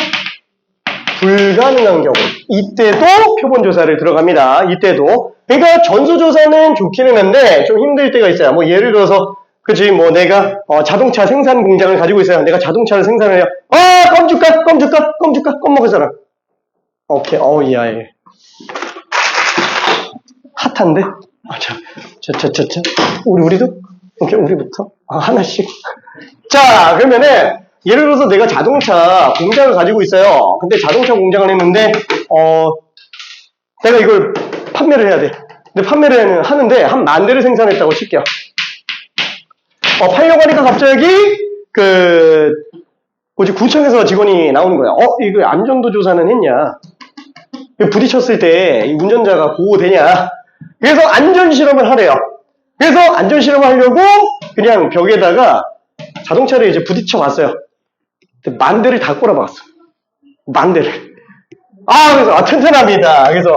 불가능한 경우 이때도 표본조사를 들어갑니다. 이때도 그러니까 전수조사는 좋기는 한데 좀 힘들 때가 있어요. 뭐 예를 들어서 그치 뭐 내가 자동차 생산 공장을 가지고 있어요. 내가 자동차를 생산을 해요. 껌 줄까? 껌 먹을 사람. 오케이. 야 핫한데? 우리도? 오케이, 우리부터? 하나씩. 자, 그러면은, 예를 들어서 내가 자동차 공장을 가지고 있어요. 근데 자동차 공장을 했는데, 내가 이걸 판매를 해야 돼. 근데 판매를 하는데, 한 10,000대를 생산했다고 칠게요. 팔려고 하니까 갑자기, 구청에서 직원이 나오는 거야. 이거 안전도 조사는 했냐? 부딪혔을 때 이 운전자가 보호되냐? 그래서 안전실험을 하래요. 그래서 안전실험을 하려고 그냥 벽에다가 자동차를 이제 부딪혀 봤어요. 10,000대를 다 꼬라박았어. 10,000대를. 그래서 튼튼합니다. 그래서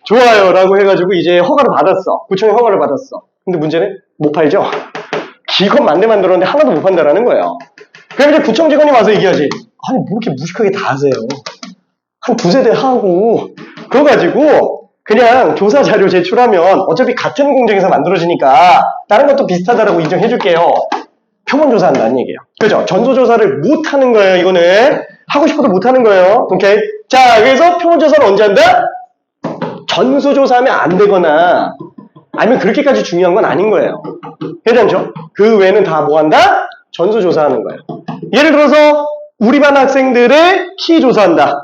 좋아요 라고 해가지고 이제 허가를 받았어. 구청에 허가를 받았어. 근데 문제는 못 팔죠. 기껏 10,000대 만들었는데 하나도 못 판다라는 거예요. 그럼 이제 구청 직원이 와서 얘기하지. 뭐 이렇게 무식하게 다 하세요. 한 2-3대 하고 그거 가지고 그냥 조사 자료 제출하면 어차피 같은 공장에서 만들어지니까 다른 것도 비슷하다라고 인정해줄게요. 표본조사 한다는 얘기예요. 그죠? 전수조사를 못하는 거예요. 이거는 하고 싶어도 못하는 거예요. 오케이? 자, 그래서 표본조사를 언제 한다? 전수조사하면 안 되거나 아니면 그렇게까지 중요한 건 아닌 거예요. 괜찮죠? 그 외에는 다 뭐 한다? 전수조사하는 거예요. 예를 들어서 우리 반 학생들의 키 조사한다.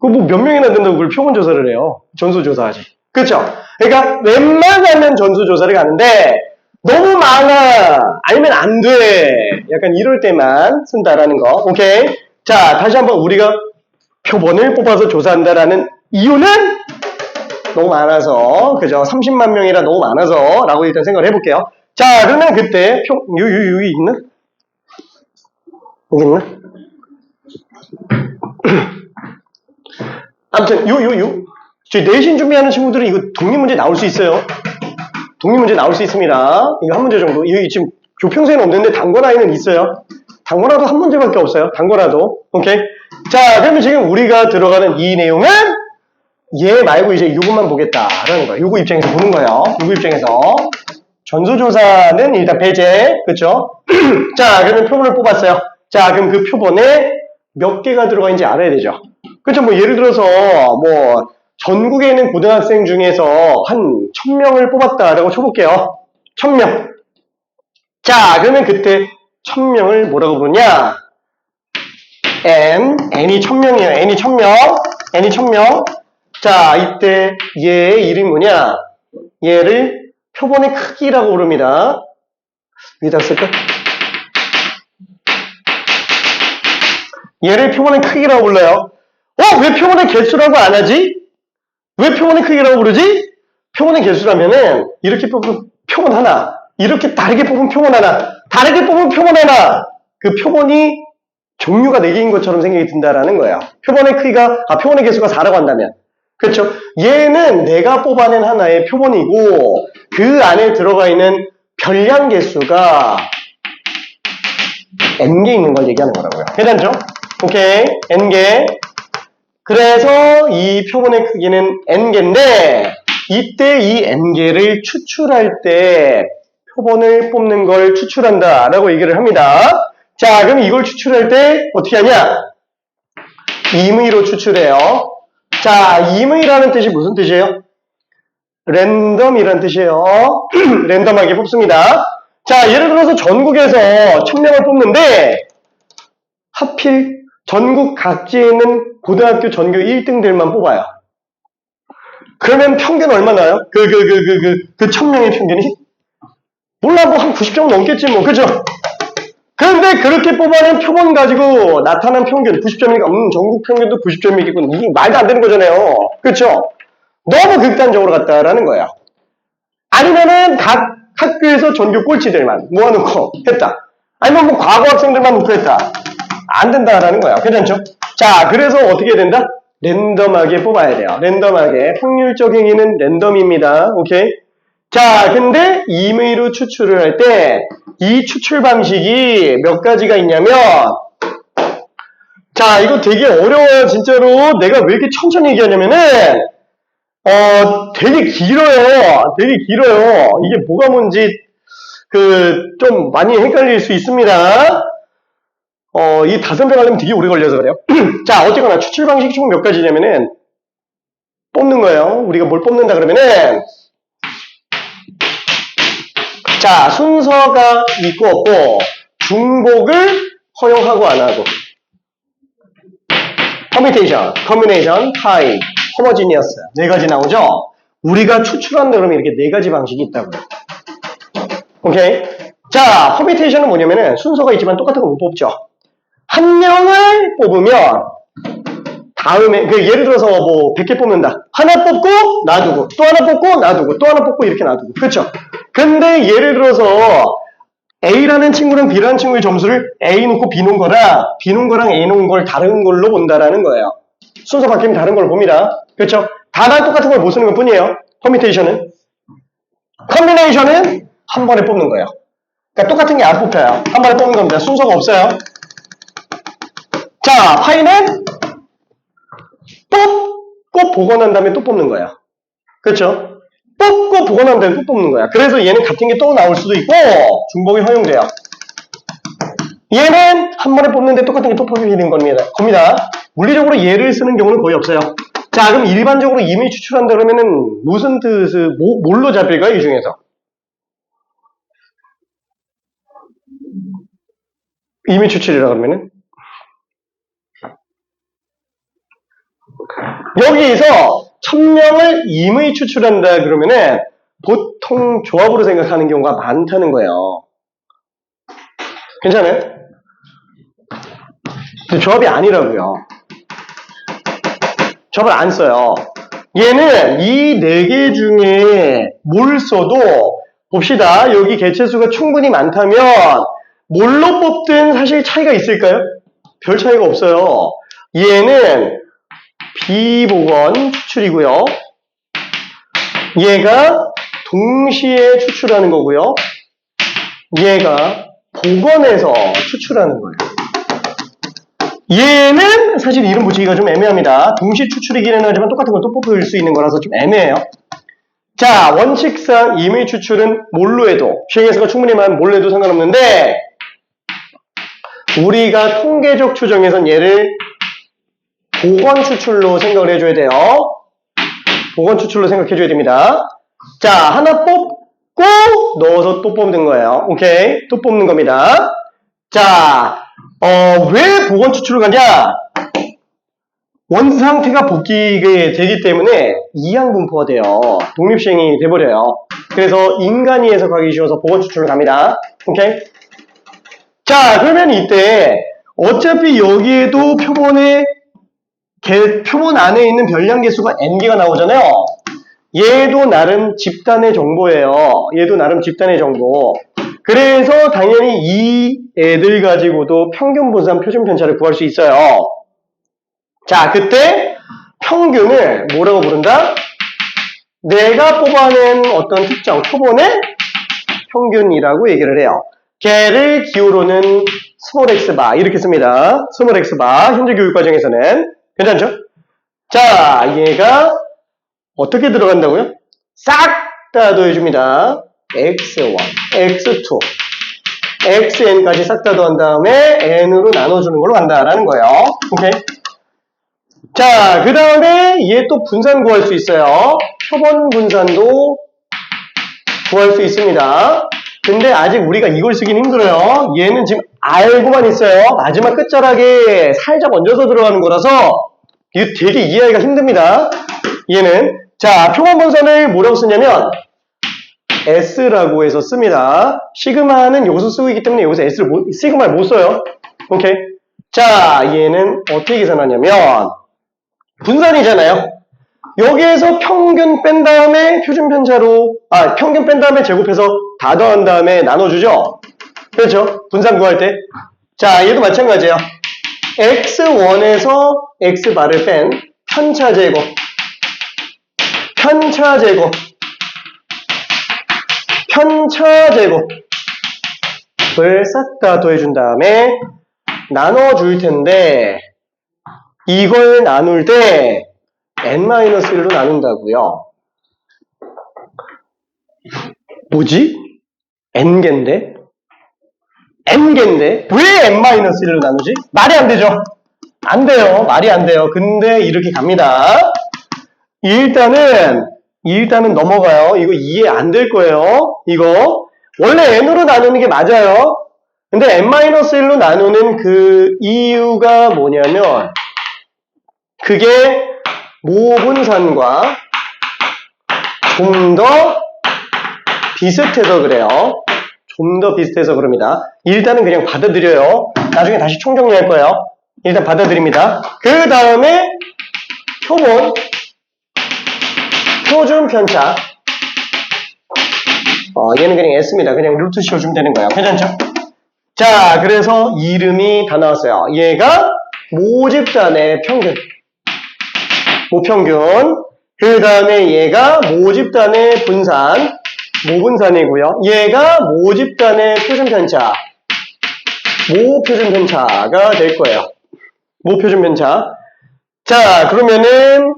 뭐 몇 명이나 된다고 그걸 표본조사를 해요. 전수조사하지. 그쵸? 그러니까 웬만하면 전수조사를 가는데 너무 많아 아니면 안 돼 약간 이럴 때만 쓴다라는 거. 오케이? 자, 다시 한번 우리가 표본을 뽑아서 조사한다라는 이유는 너무 많아서, 그죠? 30만 명이라 너무 많아서, 라고 일단 생각을 해볼게요. 자, 그러면 그때, 여기 있나? 여기 있나? 아무튼, 저희 내신 준비하는 친구들은 이거 독립문제 나올 수 있어요. 독립문제 나올 수 있습니다. 이거 한 문제 정도. 이거 지금 교평생은 없는데 단권화에는 있어요. 단권화도 한 문제밖에 없어요. 단권화도. 오케이? 자, 그러면 지금 우리가 들어가는 이 내용은 얘 말고 이제 요것만 보겠다라는 거예요. 요거 입장에서 보는 거예요. 요거 입장에서. 전수조사는 일단 배제. 그쵸? 자, 그러면 표본을 뽑았어요. 자, 그럼 그 표본에 몇 개가 들어가 있는지 알아야 되죠. 그쵸? 뭐 예를 들어서 뭐 전국에 있는 고등학생 중에서 한 1000명을 뽑았다라고 쳐볼게요. 1000명. 자, 그러면 그때 1000명을 뭐라고 부르냐? n이 1000명이에요. n이 1000명. 자, 이때 얘의 이름이 뭐냐? 얘를 표본의 크기라고 부릅니다. 여기다 쓸까? 얘를 표본의 크기라고 불러요. 왜 표본의 개수라고 안 하지? 왜 표본의 크기라고 부르지? 표본의 개수라면은 이렇게 뽑은 표본 하나, 이렇게 다르게 뽑은 표본 하나, 다르게 뽑은 표본 하나, 그 표본이 종류가 4개인 것처럼 생각이 든다라는 거예요. 표본의 크기가, 표본의 개수가 4라고 한다면. 그렇죠? 얘는 내가 뽑아낸 하나의 표본이고 그 안에 들어가 있는 별량 개수가 n개 있는 걸 얘기하는 거라고요. 괜찮죠? 오케이. n개. 그래서 이 표본의 크기는 n개인데 이때 이 n개를 추출할 때 표본을 뽑는 걸 추출한다 라고 얘기를 합니다. 자, 그럼 이걸 추출할 때 어떻게 하냐? 임의로 추출해요. 자, 임의라는 뜻이 무슨 뜻이에요? 랜덤이라는 뜻이에요. 랜덤하게 뽑습니다. 자, 예를 들어서 전국에서 1000명을 뽑는데 하필 전국 각지에 있는 고등학교 전교 1등들만 뽑아요. 그러면 평균 얼마나요? 그 1000명의 평균이? 몰라, 뭐 한 90점 넘겠지, 뭐. 그죠? 그런데 그렇게 뽑아낸 표본 가지고 나타난 평균 90점이니까 전국 평균도 90점이겠군. 이게 말도 안 되는 거잖아요. 그렇죠? 너무 극단적으로 갔다라는 거예요. 아니면은 각 학교에서 전교 꼴찌들만 모아놓고 했다. 아니면 뭐 과거 학생들만 놓고 했다. 안 된다라는 거예요. 괜찮죠? 자, 그래서 어떻게 된다? 랜덤하게 뽑아야 돼요. 랜덤하게. 확률적 행위는 랜덤입니다. 오케이? 자, 근데 임의로 추출을 할 때 이 추출 방식이 몇 가지가 있냐면, 자, 이거 되게 어려워요. 진짜로. 내가 왜 이렇게 천천히 얘기하냐면은 되게 길어요. 되게 길어요. 이게 뭐가 뭔지 좀 많이 헷갈릴 수 있습니다. 이 5명 하려면 되게 오래 걸려서 그래요. 자, 어쨌거나 추출 방식이 총 몇 가지냐면은 뽑는 거예요. 우리가 뭘 뽑는다 그러면은, 자, 순서가 있고 없고 중복을 허용하고 안 하고, 퍼미테이션, 커뮤네이션, 타입, 호모지니어스 4가지 나오죠. 우리가 추출한다 그러면 이렇게 4가지 방식이 있다고요. 오케이. 자, 퍼미테이션은 뭐냐면은 순서가 있지만 똑같은 거 못 뽑죠. 한 명을 뽑으면 다음에 예를 들어서 뭐 100개 뽑는다. 하나 뽑고 놔두고 또 하나 뽑고 놔두고 또 하나 뽑고 이렇게 놔두고. 그렇죠? 근데 예를 들어서 A라는 친구랑 B라는 친구의 점수를 A 놓고 B 놓은 거랑 B 놓은 거랑 A 놓은 걸 다른 걸로 본다라는 거예요. 순서 바뀌면 다른 걸 봅니다. 그렇죠? 다만 똑같은 걸 못 쓰는 것 뿐이에요. 퍼미테이션은. 컴비네이션은 한 번에 뽑는 거예요. 그러니까 똑같은 게 안 뽑혀요. 한 번에 뽑는 겁니다. 순서가 없어요. 자, 파이는 뽑고 보고 난 다음에 또 뽑는 거예요. 그렇죠? 뽑고 보고 난 다음에 또 뽑는 거야. 그래서 얘는 같은 게 또 나올 수도 있고 중복이 허용돼요. 얘는 한 번에 뽑는데 똑같은 게 또 뽑히는 겁니다. 물리적으로 얘를 쓰는 경우는 거의 없어요. 자, 그럼 일반적으로 임의 추출한다 그러면은 무슨 뜻을 뭘로 잡힐까요? 이 중에서 임의 추출이라 그러면은 여기서 1000명을 임의 추출한다 그러면은 보통 조합으로 생각하는 경우가 많다는 거예요. 괜찮아요? 근데 조합이 아니라고요. 조합을 안 써요. 얘는 이 4개 중에 뭘 써도 봅시다. 여기 개체수가 충분히 많다면 뭘로 뽑든 사실 차이가 있을까요? 별 차이가 없어요. 얘는 비복원 추출이고요. 얘가 동시에 추출하는 거고요. 얘가 복원해서 추출하는 거예요. 얘는 사실 이름 붙이기가 좀 애매합니다. 동시 추출이기는 하지만 똑같은 걸 또 뽑을 수 있는 거라서 좀 애매해요. 자, 원칙상 임의 추출은 뭘로 해도, 시행해서가 충분히 많으면 뭘로 해도 상관없는데, 우리가 통계적 추정에선 얘를 복원 추출로 생각을 해줘야 돼요. 복원 추출로 생각해줘야 됩니다. 자, 하나 뽑고 넣어서 또 뽑는 거예요. 오케이? 또 뽑는 겁니다. 자, 왜 복원 추출을 가냐? 원 상태가 복귀가 되기 때문에 이항 분포가 돼요. 독립시행이 돼버려요. 그래서 인간이 해석하기 쉬워서 복원 추출을 갑니다. 오케이? 자, 그러면 이때 어차피 여기에도 표본 안에 있는 별량 개수가 n개가 나오잖아요. 얘도 나름 집단의 정보예요. 얘도 나름 집단의 정보. 그래서 당연히 이 애들 가지고도 평균 분산 표준 편차를 구할 수 있어요. 자, 그때 평균을 뭐라고 부른다? 내가 뽑아낸 어떤 특정 표본의 평균이라고 얘기를 해요. 걔를 기호로는 스몰 x바 이렇게 씁니다. 스몰 x바 현재 교육과정에서는 괜찮죠? 자, 얘가 어떻게 들어간다고요? 싹 다 더해줍니다. x1, x2, xn까지 싹 다 더한 다음에 n으로 나눠주는 걸로 간다라는 거예요. 오케이? 자, 그 다음에 얘 또 분산 구할 수 있어요. 표본 분산도 구할 수 있습니다. 근데 아직 우리가 이걸 쓰긴 힘들어요. 얘는 지금 알고만 있어요. 마지막 끝자락에 살짝 얹어서 들어가는 거라서 이거 되게 이해하기가 힘듭니다. 얘는 자, 표본 분산을 뭐라고 쓰냐면 S라고 해서 씁니다. 시그마는 여기서 쓰고 있기 때문에 여기서 시그마를 못 써요. 오케이? 자, 얘는 어떻게 계산하냐면 분산이잖아요. 여기에서 평균 뺀 다음에 표준 편차로, 평균 뺀 다음에 제곱해서 다 더한 다음에 나눠주죠? 그렇죠? 분산 구할 때. 자, 얘도 마찬가지예요. x1에서 x바를 뺀 편차 제곱. 편차 제곱을 싹 다 더해준 다음에 나눠줄 텐데, 이걸 나눌 때 n-1로 나눈다고요. 뭐지? n개인데? n개인데? 왜 n-1로 나누지? 말이 안 되죠? 안 돼요. 말이 안 돼요. 근데 이렇게 갑니다. 일단은 넘어가요. 이거 이해 안 될 거예요. 이거 원래 n으로 나누는 게 맞아요. 근데 n-1로 나누는 그 이유가 뭐냐면 그게 모분산과 좀 더 비슷해서 그래요. 좀 더 비슷해서 그럽니다. 일단은 그냥 받아들여요. 나중에 다시 총정리할 거예요. 일단 받아들입니다. 그 다음에 표준 편차. 얘는 그냥 S입니다. 그냥 루트 씌워주면 되는 거예요. 괜찮죠? 자, 그래서 이름이 다 나왔어요. 얘가 모집단의 평균. 모평균. 그 다음에 얘가 모집단의 분산. 모분산이고요. 얘가 모집단의 표준편차. 모표준편차가 될 거예요. 모표준편차. 자, 그러면은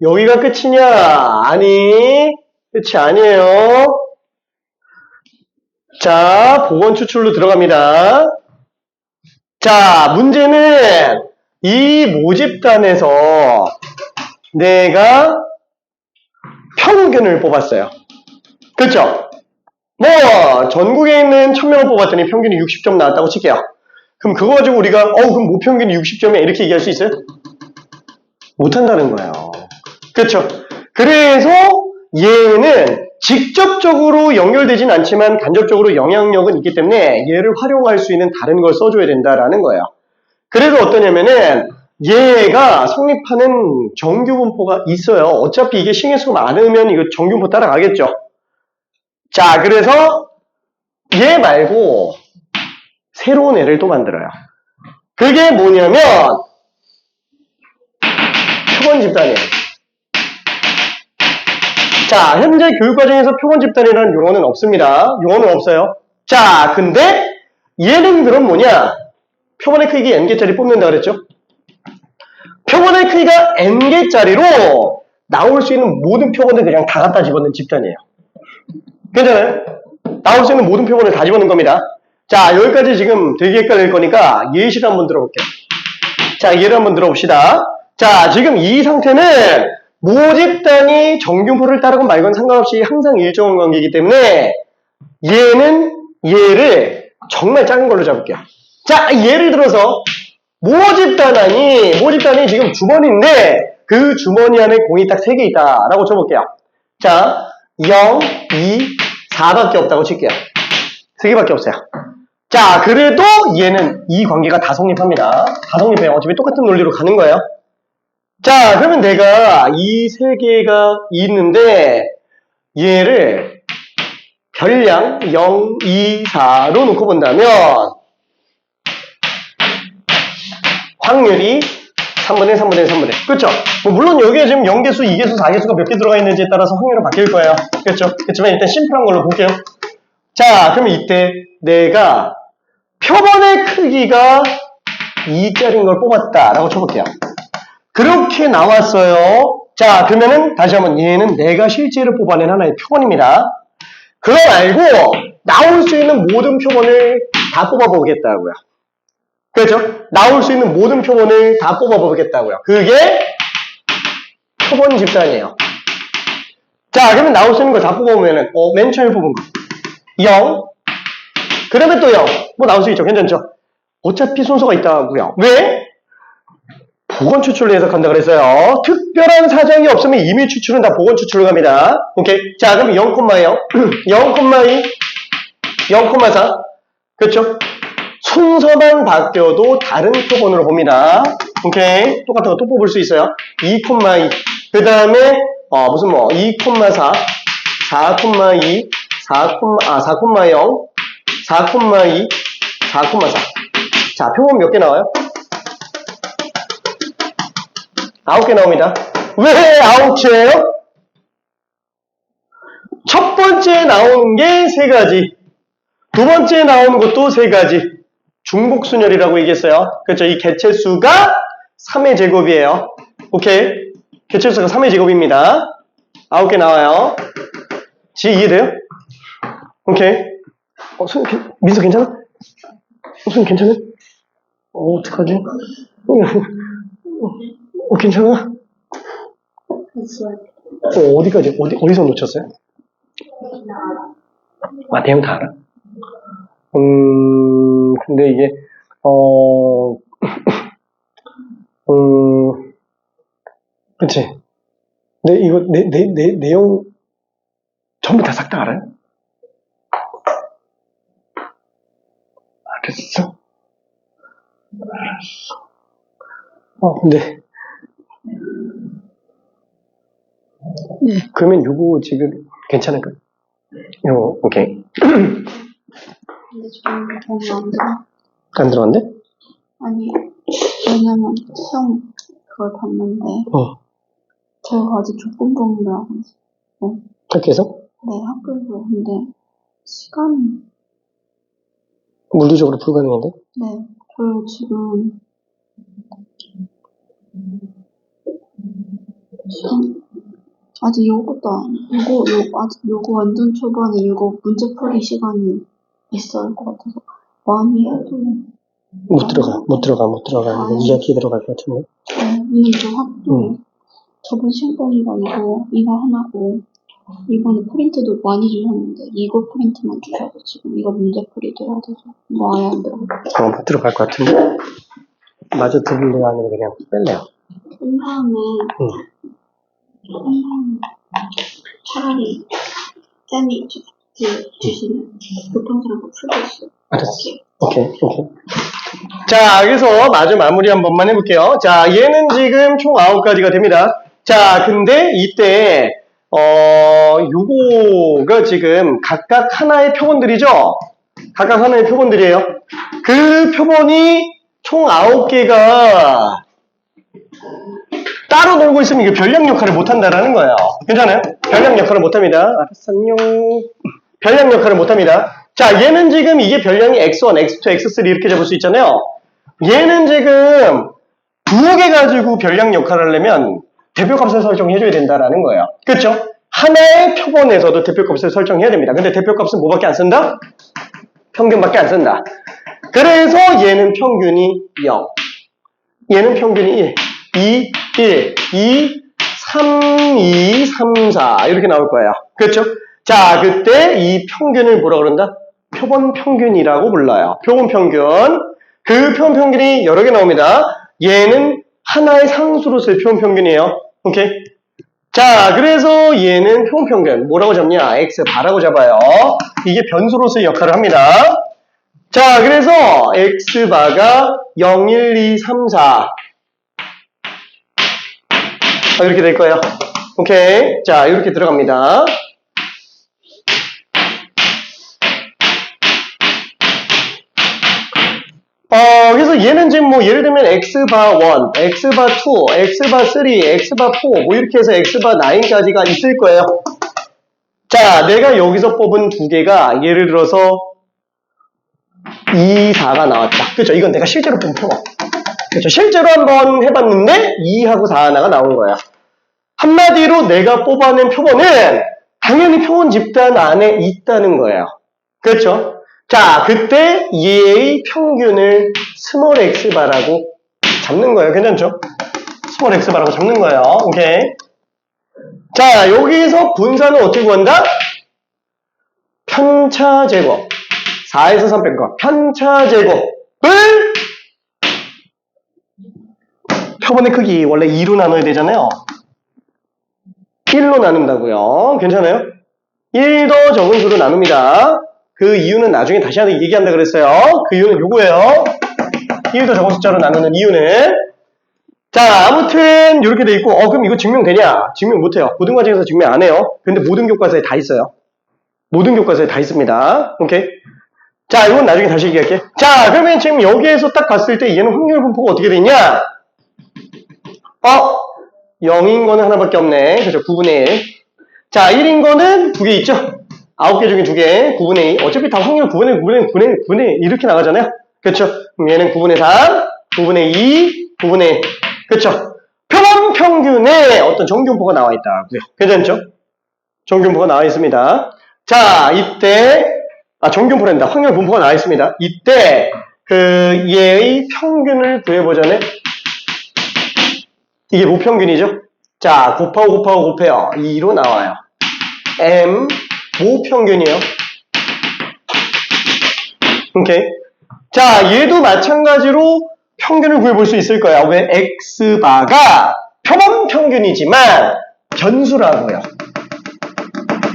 여기가 끝이냐? 아니, 끝이 아니에요. 자, 복원 추출로 들어갑니다. 자, 문제는 이 모집단에서 내가 평균을 뽑았어요. 그렇죠? 뭐 전국에 있는 1000명을 뽑았더니 평균이 60점 나왔다고 칠게요. 그럼 그거 가지고 우리가 그럼 모평균이 60점이야 이렇게 얘기할 수 있어요? 못한다는 거예요. 그렇죠? 그래서 얘는 직접적으로 연결되진 않지만 간접적으로 영향력은 있기 때문에 얘를 활용할 수 있는 다른 걸 써줘야 된다라는 거예요. 그래서 어떠냐면은 얘가 성립하는 정규분포가 있어요. 어차피 이게 싱의수가 많으면 이거 정규분포 따라가겠죠. 자, 그래서 얘 말고 새로운 애를 또 만들어요. 그게 뭐냐면 표본 집단이에요. 자, 현재 교육과정에서 표본 집단이라는 용어는 없습니다. 용어는 없어요. 자, 근데 얘는 그럼 뭐냐? 표본의 크기 n개짜리 뽑는다 그랬죠? 표본의 크기가 n개짜리로 나올 수 있는 모든 표본을 그냥 다 갖다 집어넣는 집단이에요. 괜찮아요? 나올 수 있는 모든 표본을 다 집어넣는 겁니다. 자, 여기까지 지금 되게 헷갈릴 거니까 예시를 한번 들어볼게요. 자, 예를 한번 들어봅시다. 자, 지금 이 상태는 모집단이 정규분포를 따르건 말건 상관없이 항상 일정한 관계이기 때문에 얘를 정말 작은 걸로 잡을게요. 자, 예를 들어서 모집단이 지금 주머니인데 그 주머니 안에 공이 딱 3개 있다라고 쳐볼게요. 자, 0, 2, 4밖에 없다고 칠게요. 3개밖에 없어요. 자, 그래도 얘는 이 관계가 다 성립합니다. 다 성립해요. 어차피 똑같은 논리로 가는 거예요. 자, 그러면 내가 이 3개가 있는데 얘를 별량 0, 2, 4로 놓고 본다면 확률이 3분의 3분의 3분의 그렇죠? 뭐 물론 여기에 지금 0개수, 2개수, 4개수가 몇 개 들어가 있는지에 따라서 확률은 바뀔 거예요. 그렇죠? 그렇지만 일단 심플한 걸로 볼게요. 자, 그러면 이때 내가 표본의 크기가 2짜리인 걸 뽑았다라고 쳐볼게요. 그렇게 나왔어요. 자, 그러면은 다시 한번 얘는 내가 실제로 뽑아낸 하나의 표본입니다. 그거 말고 나올 수 있는 모든 표본을 다 뽑아보겠다고요. 그렇죠? 나올 수 있는 모든 표본을 다 뽑아보겠다고요. 그게 표본 집단이에요. 자, 그러면 나올 수 있는 걸 다 뽑아보면은 맨 처음에 뽑은 거 0. 그러면 또 0. 뭐 나올 수 있죠. 괜찮죠? 어차피 순서가 있다고요. 왜? 보건 추출로 해석한다 그랬어요. 특별한 사정이 없으면 임의 추출은 다 보건 추출로 갑니다. 오케이. 자, 그럼 0,0, 0,2, 0,4. 그렇죠? 순서만 바뀌어도 다른 표본으로 봅니다. 오케이. 똑같은 거 또 뽑을 수 있어요. 2,2. 그 다음에, 2,4, 4,2, 4,0, 4,2, 4,4. 자, 표본 몇 개 나와요? 9개 나옵니다. 왜 9개예요? 첫 번째 나오는 게 3가지. 두 번째 나오는 것도 3가지. 중복순열이라고 얘기했어요. 그렇죠? 이 개체수가 3의 제곱이에요. 오케이. 개체수가 3의 제곱입니다. 9개 나와요. 이해돼요? 오케이. 민서 괜찮아? 손 괜찮아? 어떡하지? 괜찮아? 어디까지? 어디서 놓쳤어요? 대형 다 알아? 근데 이게, 그치? 근데 이거, 내용, 전부 다 싹 다 알아요? 알았어? 알았어. 근데, 그러면 요거 지금 괜찮을까요? 요거, 오케이. 근데 저는 돈이 안 들어. 안 들어간대? 아니, 왜냐면 시험 그걸 봤는데 제가 아직 조건부를 하고 있어요. 학교에서? 네, 학교에서. 근데 시간이 물리적으로 불가능한데? 네, 저 지금 아직 요것도 아직 요거 완전 초반에 요거 문제풀이 시간이 있어야 할 것 같아서 많이 해도 못 들어가. 이거 2학기 들어갈 것 같은데. 네, 왜냐면 저 학교 저번 시험범위가 이거 하나고 이번에 프린트도 많이 주셨는데 이거 프린트만 주셔서 지금 이거 문제풀이도 해야 돼서 뭐 아예 안 들어가요. 못 들어갈 것 같은데. 마저 들으려 하면 그냥 뺄래요. 한 다음에 차라리 쌤이 주시면 교통사고 풀고 있어요. 알았어. 오케이. 자, 그래서 마무리 한 번만 해볼게요. 자, 얘는 지금 총 9가지가 됩니다. 자, 근데 이때, 요거가 지금 각각 하나의 표본들이죠? 각각 하나의 표본들이에요. 그 표본이 총 9개가 따로 놀고 있으면 이게 별량 역할을 못한다라는 거예요. 괜찮아요? 별량 역할을 못합니다. 알았어, 안녕. 별량 역할을 못합니다. 자, 얘는 지금 이게 별량이 x1, x2, x3 이렇게 잡을 수 있잖아요. 얘는 지금 2개 가지고 별량 역할을 하려면 대표값을 설정해줘야 된다라는 거예요. 그렇죠? 하나의 표본에서도 대표값을 설정해야 됩니다. 근데 대표값은 뭐밖에 안 쓴다? 평균밖에 안 쓴다. 그래서 얘는 평균이 0. 얘는 평균이 1. 2, 1, 2, 3, 2, 3, 4 이렇게 나올 거예요. 그렇죠? 자, 그때 이 평균을 뭐라 그런다? 표본 평균이라고 불러요. 표본 평균. 그 표본 평균이 여러 개 나옵니다. 얘는 하나의 상수로 쓸 표본 평균이에요. 오케이? 자, 그래서 얘는 표본 평균 뭐라고 잡냐? x바라고 잡아요. 이게 변수로서의 역할을 합니다. 자, 그래서 x바가 0, 1, 2, 3, 4 이렇게 될 거예요. 오케이. 자, 이렇게 들어갑니다. 그래서 얘는 지금 뭐 예를 들면 x바 1, x바 2, x바 3, x바 4 뭐 이렇게 해서 x바 9까지가 있을 거예요. 자, 내가 여기서 뽑은 두 개가 예를 들어서 2, 4가 나왔다. 그렇죠? 이건 내가 실제로 뽑은 표본. 그렇죠? 실제로 한번 해봤는데 2하고 4 하나가 나온 거야. 한마디로 내가 뽑아낸 표본은 당연히 표본 집단 안에 있다는 거예요. 그렇죠? 자, 그때 얘의 평균을 스몰 x바라고 잡는 거예요. 괜찮죠? 스몰 x바라고 잡는 거예요. 오케이. 자, 여기서 분산을 어떻게 구한다? 편차 제곱. 4에서 3 뺀 거. 편차 제곱을 표본의 크기 원래 2로 나눠야 되잖아요. 1로 나눈다고요. 괜찮아요? 1 더 적은 수로 나눕니다. 그 이유는 나중에 다시 한번 얘기한다 그랬어요. 그 이유는 요거예요. 1 더 적은 숫자로 나누는 이유는. 자, 아무튼 이렇게 돼 있고, 그럼 이거 증명되냐? 증명 못해요. 모든 과정에서 증명 안 해요. 근데 모든 교과서에 다 있어요. 모든 교과서에 다 있습니다. 오케이? 자, 이건 나중에 다시 얘기할게. 자, 그러면 지금 여기에서 딱 봤을 때 얘는 확률 분포가 어떻게 돼 있냐? 0인 거는 하나밖에 없네. 그죠? 9분의 1. 자, 1인 거는 2개 있죠? 9개 중에 2개. 9분의 2. 어차피 다 확률 9분의 9분의 9분의 9분의 1 이렇게 나가잖아요? 그쵸? 그럼 얘는 9분의 3, 9분의 2, 9분의 1. 그쵸? 표본 평균에 어떤 정규분포가 나와 있다고요. 괜찮죠? 정규분포가 나와 있습니다. 자, 이때, 정규분포란다. 확률 분포가 나와 있습니다. 이때, 얘의 평균을 구해보자면, 이게 뭐 평균이죠? 자, 곱하고 곱해요. 2로 나와요. M, 뭐 평균이에요? 오케이. 자, 얘도 마찬가지로 평균을 구해볼 수 있을 거야. 왜? X바가 표본 평균이지만 변수라고요.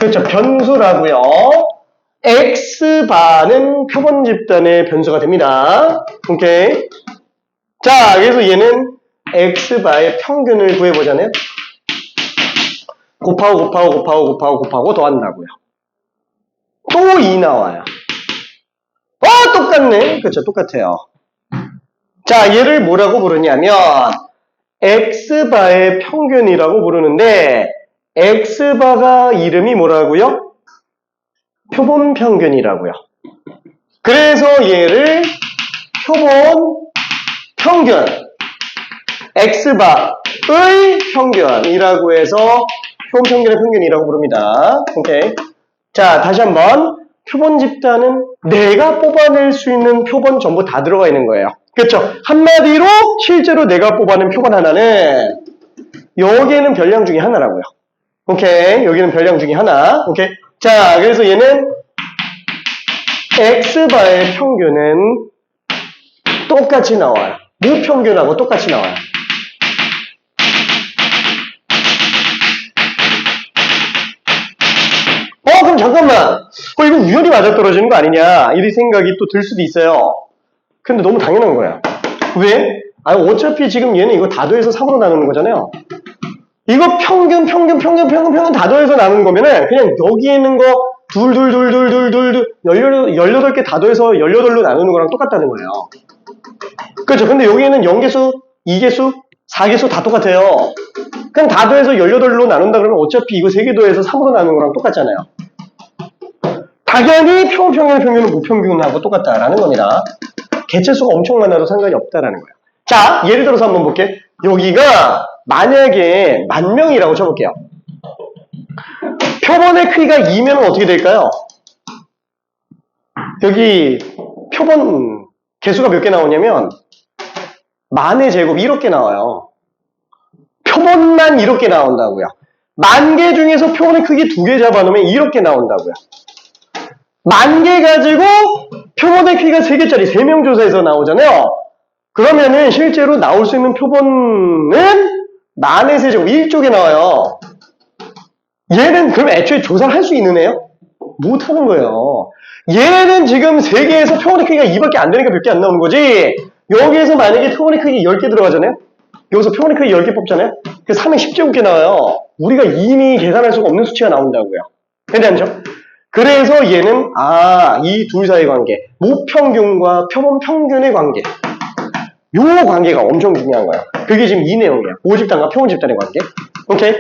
그렇죠. 변수라고요. X바는 표본 집단의 변수가 됩니다. 오케이. 자, 그래서 얘는 X바의 평균을 구해보자네요. 곱하고 더한다고요. 또 2 나와요. 똑같네. 그렇죠. 똑같아요. 자, 얘를 뭐라고 부르냐면 X바의 평균이라고 부르는데 X바가 이름이 뭐라고요? 표본 평균이라고요. 그래서 얘를 표본 평균 X바의 평균이라고 해서 표본 평균의 평균이라고 부릅니다. 오케이. 자, 다시 한번. 표본 집단은 내가 뽑아낼 수 있는 표본 전부 다 들어가 있는 거예요. 그렇죠? 한마디로 실제로 내가 뽑아낸 표본 하나는 여기에는 별량 중에 하나라고요. 오케이. 여기는 별량 중에 하나. 오케이. 자, 그래서 얘는 X바의 평균은 똑같이 나와요. 무평균하고 똑같이 나와요. 그럼 잠깐만. 이거 우연히 맞아떨어지는 거 아니냐. 이 생각이 또 들 수도 있어요. 근데 너무 당연한 거야. 왜? 아, 어차피 지금 얘는 이거 다 더해서 3으로 나누는 거잖아요. 이거 평균 다 더해서 나누는 거면은 그냥 여기 있는 거 둘, 18개 다 더해서 18로 나누는 거랑 똑같다는 거예요. 그렇죠. 근데 여기에는 0개수, 2개수, 4개수 다 똑같아요. 그냥 다 더해서 18로 나눈다 그러면 어차피 이거 3개 더해서 3으로 나누는 거랑 똑같잖아요. 당연히 평균은 무평균하고 똑같다라는 겁니다. 개체수가 엄청 많아도 상관이 없다라는 거예요. 자, 예를 들어서 한번 볼게. 여기가 만약에 10,000명이라고 쳐볼게요. 표본의 크기가 2면 어떻게 될까요? 여기 표본 개수가 몇 개 나오냐면 만의 제곱 이렇게 나와요. 표본만 이렇게 나온다고요. 10,000개 중에서 표본의 크기 2개 잡아놓으면 이렇게 나온다고요. 10,000개 가지고 표본의 크기가 3개짜리 3명 조사해서 나오잖아요. 그러면은 실제로 나올 수 있는 표본은 만의 세제곱 1쪽에 나와요. 얘는 그럼 애초에 조사를 할 수 있는 애요? 못하는 거예요. 얘는 지금 3개에서 표본의 크기가 2밖에 안 되니까 몇 개 안 나오는 거지. 여기에서 만약에 표본의 크기 10개 들어가잖아요. 여기서 표본의 크기 10개 뽑잖아요. 그래서 3에 10제곱개 나와요. 우리가 이미 계산할 수가 없는 수치가 나온다고요. 괜찮죠? 그래서 얘는 이 둘 사이의 관계, 모평균과 표본 평균의 관계, 요 관계가 엄청 중요한 거예요. 그게 지금 이 내용이에요. 모집단과 표본 집단의 관계. 오케이?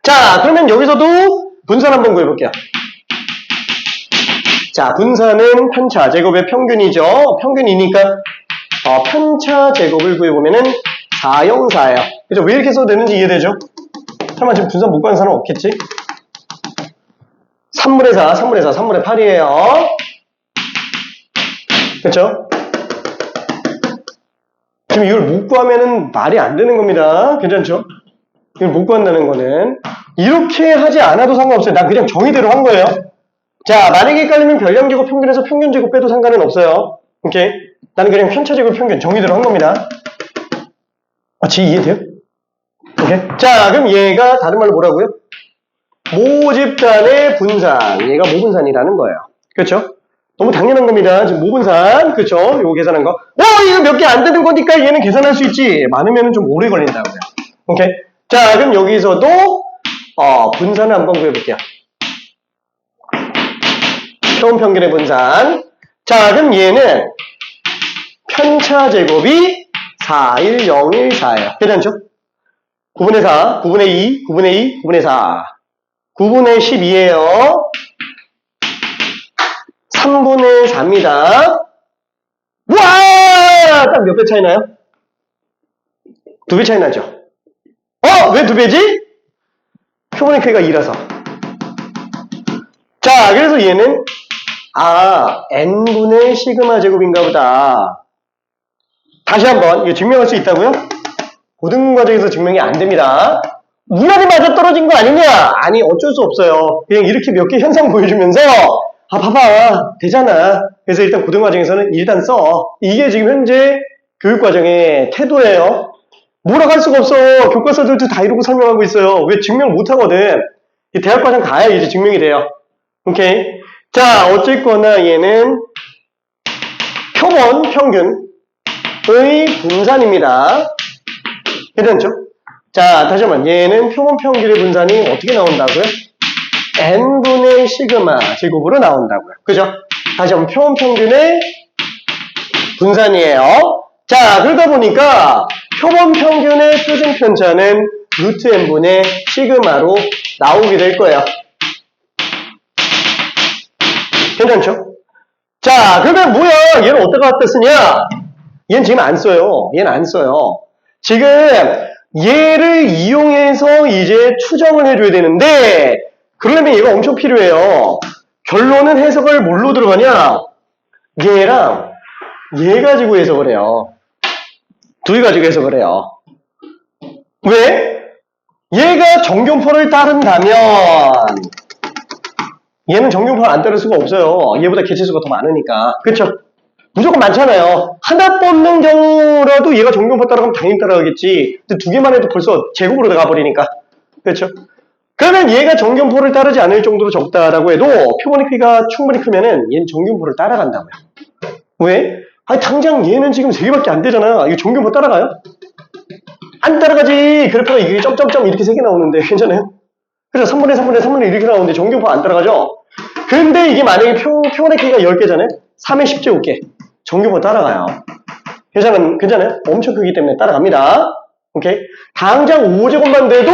자, 그러면 여기서도 분산 한번 구해볼게요. 자, 분산은 편차 제곱의 평균이죠. 평균이니까 편차 제곱을 구해보면은 404예요. 그죠? 왜 이렇게 써도 되는지 이해되죠? 설마 지금 분산 못 구하는 사람 없겠지? 3분의 4, 3분의 4, 3분의 8이에요. 그쵸? 지금 이걸 못 구하면은 말이 안 되는 겁니다. 괜찮죠? 이걸 못 구한다는 거는. 이렇게 하지 않아도 상관없어요. 난 그냥 정의대로 한 거예요. 자, 만약에 헷갈리면 별량제곱 평균에서 평균제곱 빼도 상관은 없어요. 오케이? 나는 그냥 편차제곱 평균 정의대로 한 겁니다. 지 이해돼요? 오케이? 자, 그럼 얘가 다른 말로 뭐라고요? 모집단의 분산. 얘가 모분산이라는 거예요. 그렇죠? 너무 당연한 겁니다. 지금 모분산. 그렇죠? 요거 계산한 거. 이거 몇 개 안 되는 거니까 얘는 계산할 수 있지. 많으면 좀 오래 걸린다고요. 오케이? 자, 그럼 여기서도 분산을 한번 구해볼게요. 표본 평균의 분산. 자, 그럼 얘는 편차 제곱이 41014예요. 괜찮죠? 9분의 4, 9분의 2, 9분의 2, 9분의 4. 9분의 12예요. 3분의 4입니다. 와! 딱 몇 배 차이 나요? 2배 차이 나죠? 왜 2배지? 표본의 크기가 2라서. 자, 그래서 얘는 n분의 시그마 제곱인가 보다. 다시 한번 이거 증명할 수 있다고요? 고등과정에서 증명이 안 됩니다. 우연히 맞아떨어진 거 아니냐? 아니, 어쩔 수 없어요. 그냥 이렇게 몇 개 현상 보여주면서 봐봐, 되잖아. 그래서 일단 고등과정에서는 일단 써. 이게 지금 현재 교육과정의 태도예요. 뭐라고 할 수가 없어. 교과서들도 다 이러고 설명하고 있어요. 왜 증명 못 하거든. 대학과정 가야 이제 증명이 돼요. 오케이. 자, 어쨌거나 얘는 표본 평균의 분산입니다. 괜찮죠? 자, 다시 한번 얘는 표본 평균의 분산이 어떻게 나온다고요? n분의 시그마 제곱으로 나온다고요. 그죠? 다시 한번 표본 평균의 분산이에요. 자, 그러다 보니까 표본 평균의 표준 편차는 루트 n분의 시그마로 나오게 될 거예요. 괜찮죠? 자, 그러면 뭐야? 얘는 어디다가 갖다 쓰냐? 얘는 지금 안 써요. 얘는 안 써요. 지금 얘를 이용해서 이제 추정을 해줘야 되는데 그러려면 얘가 엄청 필요해요. 결론은 해석을 뭘로 들어가냐? 얘랑 얘 가지고 해석을 해요. 둘 가지고 해석을 해요. 왜? 얘가 정교포를 따른다면 얘는 정교포를 안 따를 수가 없어요. 얘보다 개체수가 더 많으니까. 그쵸? 무조건 많잖아요. 하나 뽑는 경우라도 얘가 정교포 따라가면 당연히 따라가겠지. 근데 2개만 해도 벌써 제곱으로 나가버리니까. 그렇죠? 그러면 얘가 정교포를 따르지 않을 정도로 적다라고 해도 표본의 크기가 충분히 크면은 얘는 정교포를 따라간다고요. 왜? 아니, 당장 얘는 지금 3개밖에 안 되잖아. 이거 정규모 따라가요? 안 따라가지. 그래프가 이게 점점점 이렇게 3개 나오는데, 괜찮아요? 그래서 3분의 3분의 3분의 이렇게 나오는데 정규모 안 따라가죠? 근데 이게 만약에 표본의 크기가 10개잖아요? 3의 10제곱개. 정규모 따라가요. 괜찮아요? 엄청 크기 때문에 따라갑니다. 오케이? 당장 5제곱만 돼도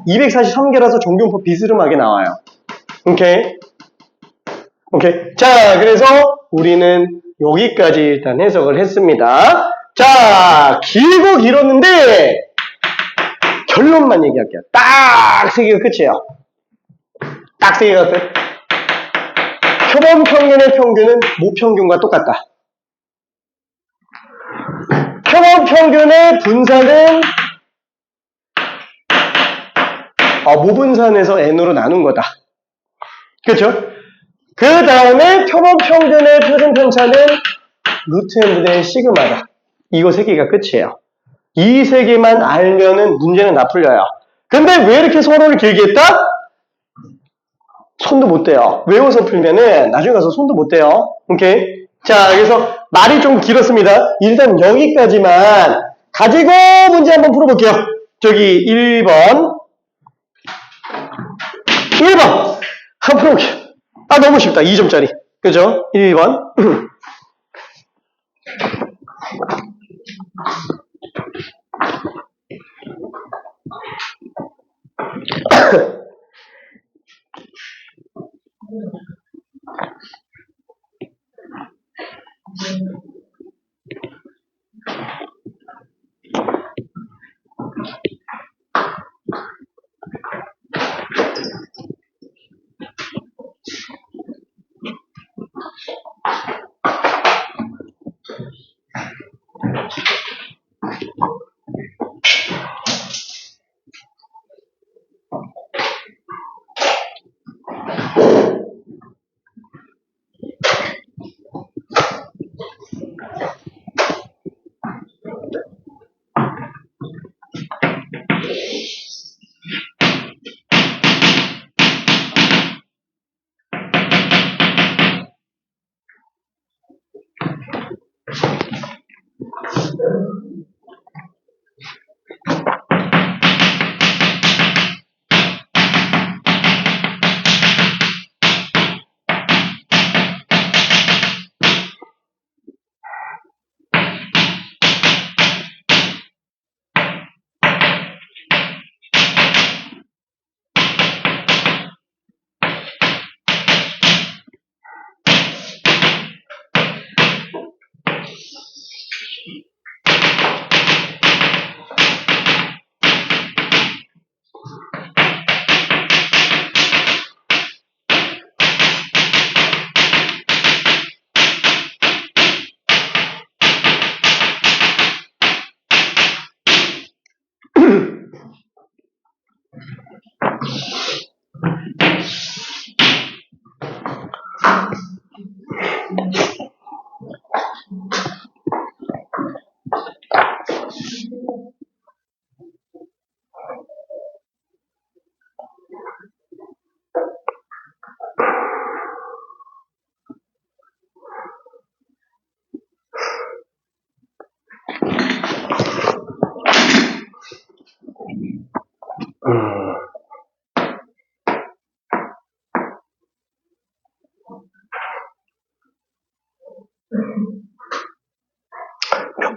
243개라서 정규모 비스름하게 나와요. 오케이? 오케이. 자, 그래서 우리는 여기까지 일단 해석을 했습니다. 자, 길고 길었는데 결론만 얘기할게요. 딱 3개가 끝이에요. 딱 3개가 끝. 표본 평균의 평균은 모평균과 똑같다. 표본 평균의 분산은 모분산에서 n으로 나눈 거다. 그렇죠? 그 다음에 표본 평균의 표준 편차는 루트 n분의 시그마다. 이거 3개가 끝이에요. 이 3개만 알면은 문제는 다 풀려요. 근데 왜 이렇게 서로를 길게 했다? 손도 못 대요. 외워서 풀면은 나중에 가서 손도 못 대요. 오케이? 자, 그래서 말이 좀 길었습니다. 일단 여기까지만 가지고 문제 한번 풀어볼게요. 저기 1번. 1번. 한번 풀어볼게요. 너무 쉽다. 2점짜리. 그죠? 1번.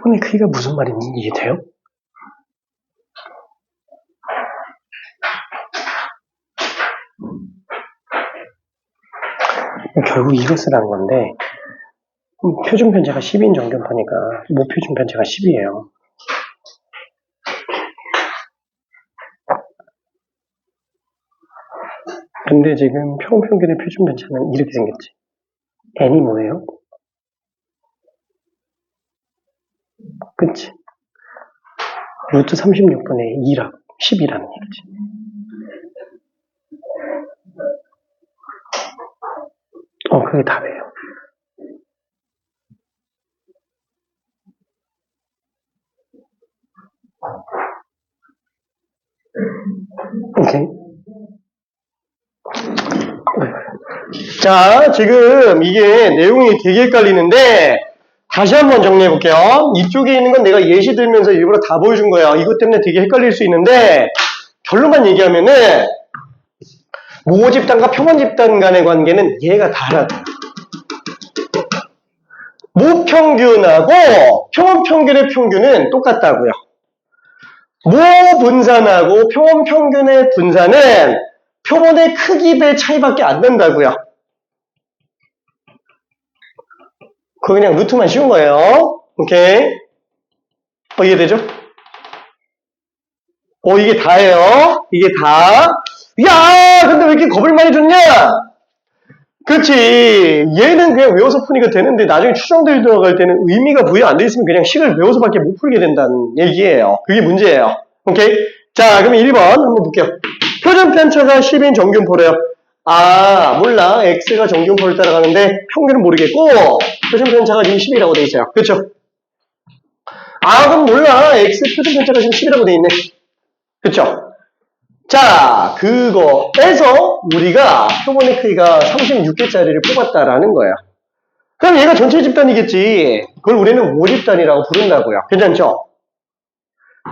표본의 크기가 무슨 말인지 이해돼요? 결국 이것을 한 건데 표준 편차가 10인 정견파니까 모표준 편차가 10이에요. 근데 지금 표본 평균의 표준 편차는 이렇게 생겼지. n이 뭐예요? 그치? 루트 36분의 2라 10이라는 얘기지. 그게 답이에요. 오케이. 자, 지금 이게 내용이 되게 헷갈리는데 다시 한번 정리해 볼게요. 이쪽에 있는 건 내가 예시 들면서 일부러 다 보여준 거예요. 이것 때문에 되게 헷갈릴 수 있는데 결론만 얘기하면은 모집단과 표본집단 간의 관계는 얘가 다라고요. 모평균하고 표본평균의 평균은 똑같다고요. 모분산하고 표본평균의 분산은 표본의 크기 배 차이밖에 안 난다고요. 그거 그냥 루트만 씌운 거예요. 오케이. 이해되죠? 이게 다예요. 이게 다. 야, 근데 왜 이렇게 겁을 많이 줬냐? 그렇지. 얘는 그냥 외워서 푸니까 되는데 나중에 추정들 들어갈 때는 의미가 부여 안 돼 있으면 그냥 식을 외워서밖에 못 풀게 된다는 얘기예요. 그게 문제예요. 오케이? 자, 그럼 1번 한번 볼게요. 표준 편차가 10인 정균포래요. 아, 몰라. x가 정균포를 따라가는데 평균은 모르겠고 표준 편차가 지금 10이라고 돼 있어요. 그렇죠? 아, 그럼 몰라. x 표준 편차가 지금 10이라고 돼 있네. 그렇죠? 자, 그거에서 우리가 표본의 크기가 36개짜리를 뽑았다라는 거야. 그럼 얘가 전체 집단이겠지. 그걸 우리는 모집단이라고 부른다고요. 괜찮죠?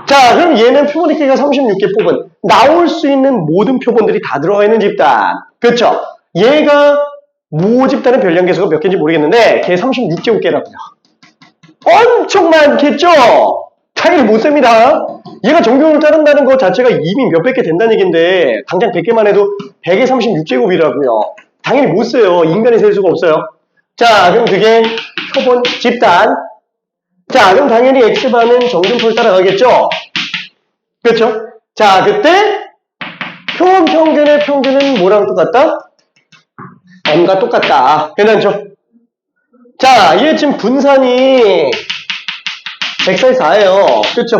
자, 그럼 얘는 표본의 크기가 36개 뽑은 나올 수 있는 모든 표본들이 다 들어가 있는 집단. 그렇죠? 얘가 모집단의 별량계수가 몇 개인지 모르겠는데 걔 36제곱개라고요. 엄청 많겠죠? 당연히 못 셉니다. 얘가 정규를 따른다는 것 자체가 이미 몇백 개 된다는 얘기인데 당장 100개만 해도 100에 36제곱이라고요. 당연히 못 써요. 인간이 셀 수가 없어요. 자, 그럼 그게 표본 집단. 자, 그럼 당연히 X반은 정균포를 따라가겠죠? 그렇죠? 자, 그때 표본 평균의 평균은 뭐랑 똑같다? M과 똑같다. 괜찮죠? 자, 얘 지금 분산이 100사에 4예요. 그렇죠?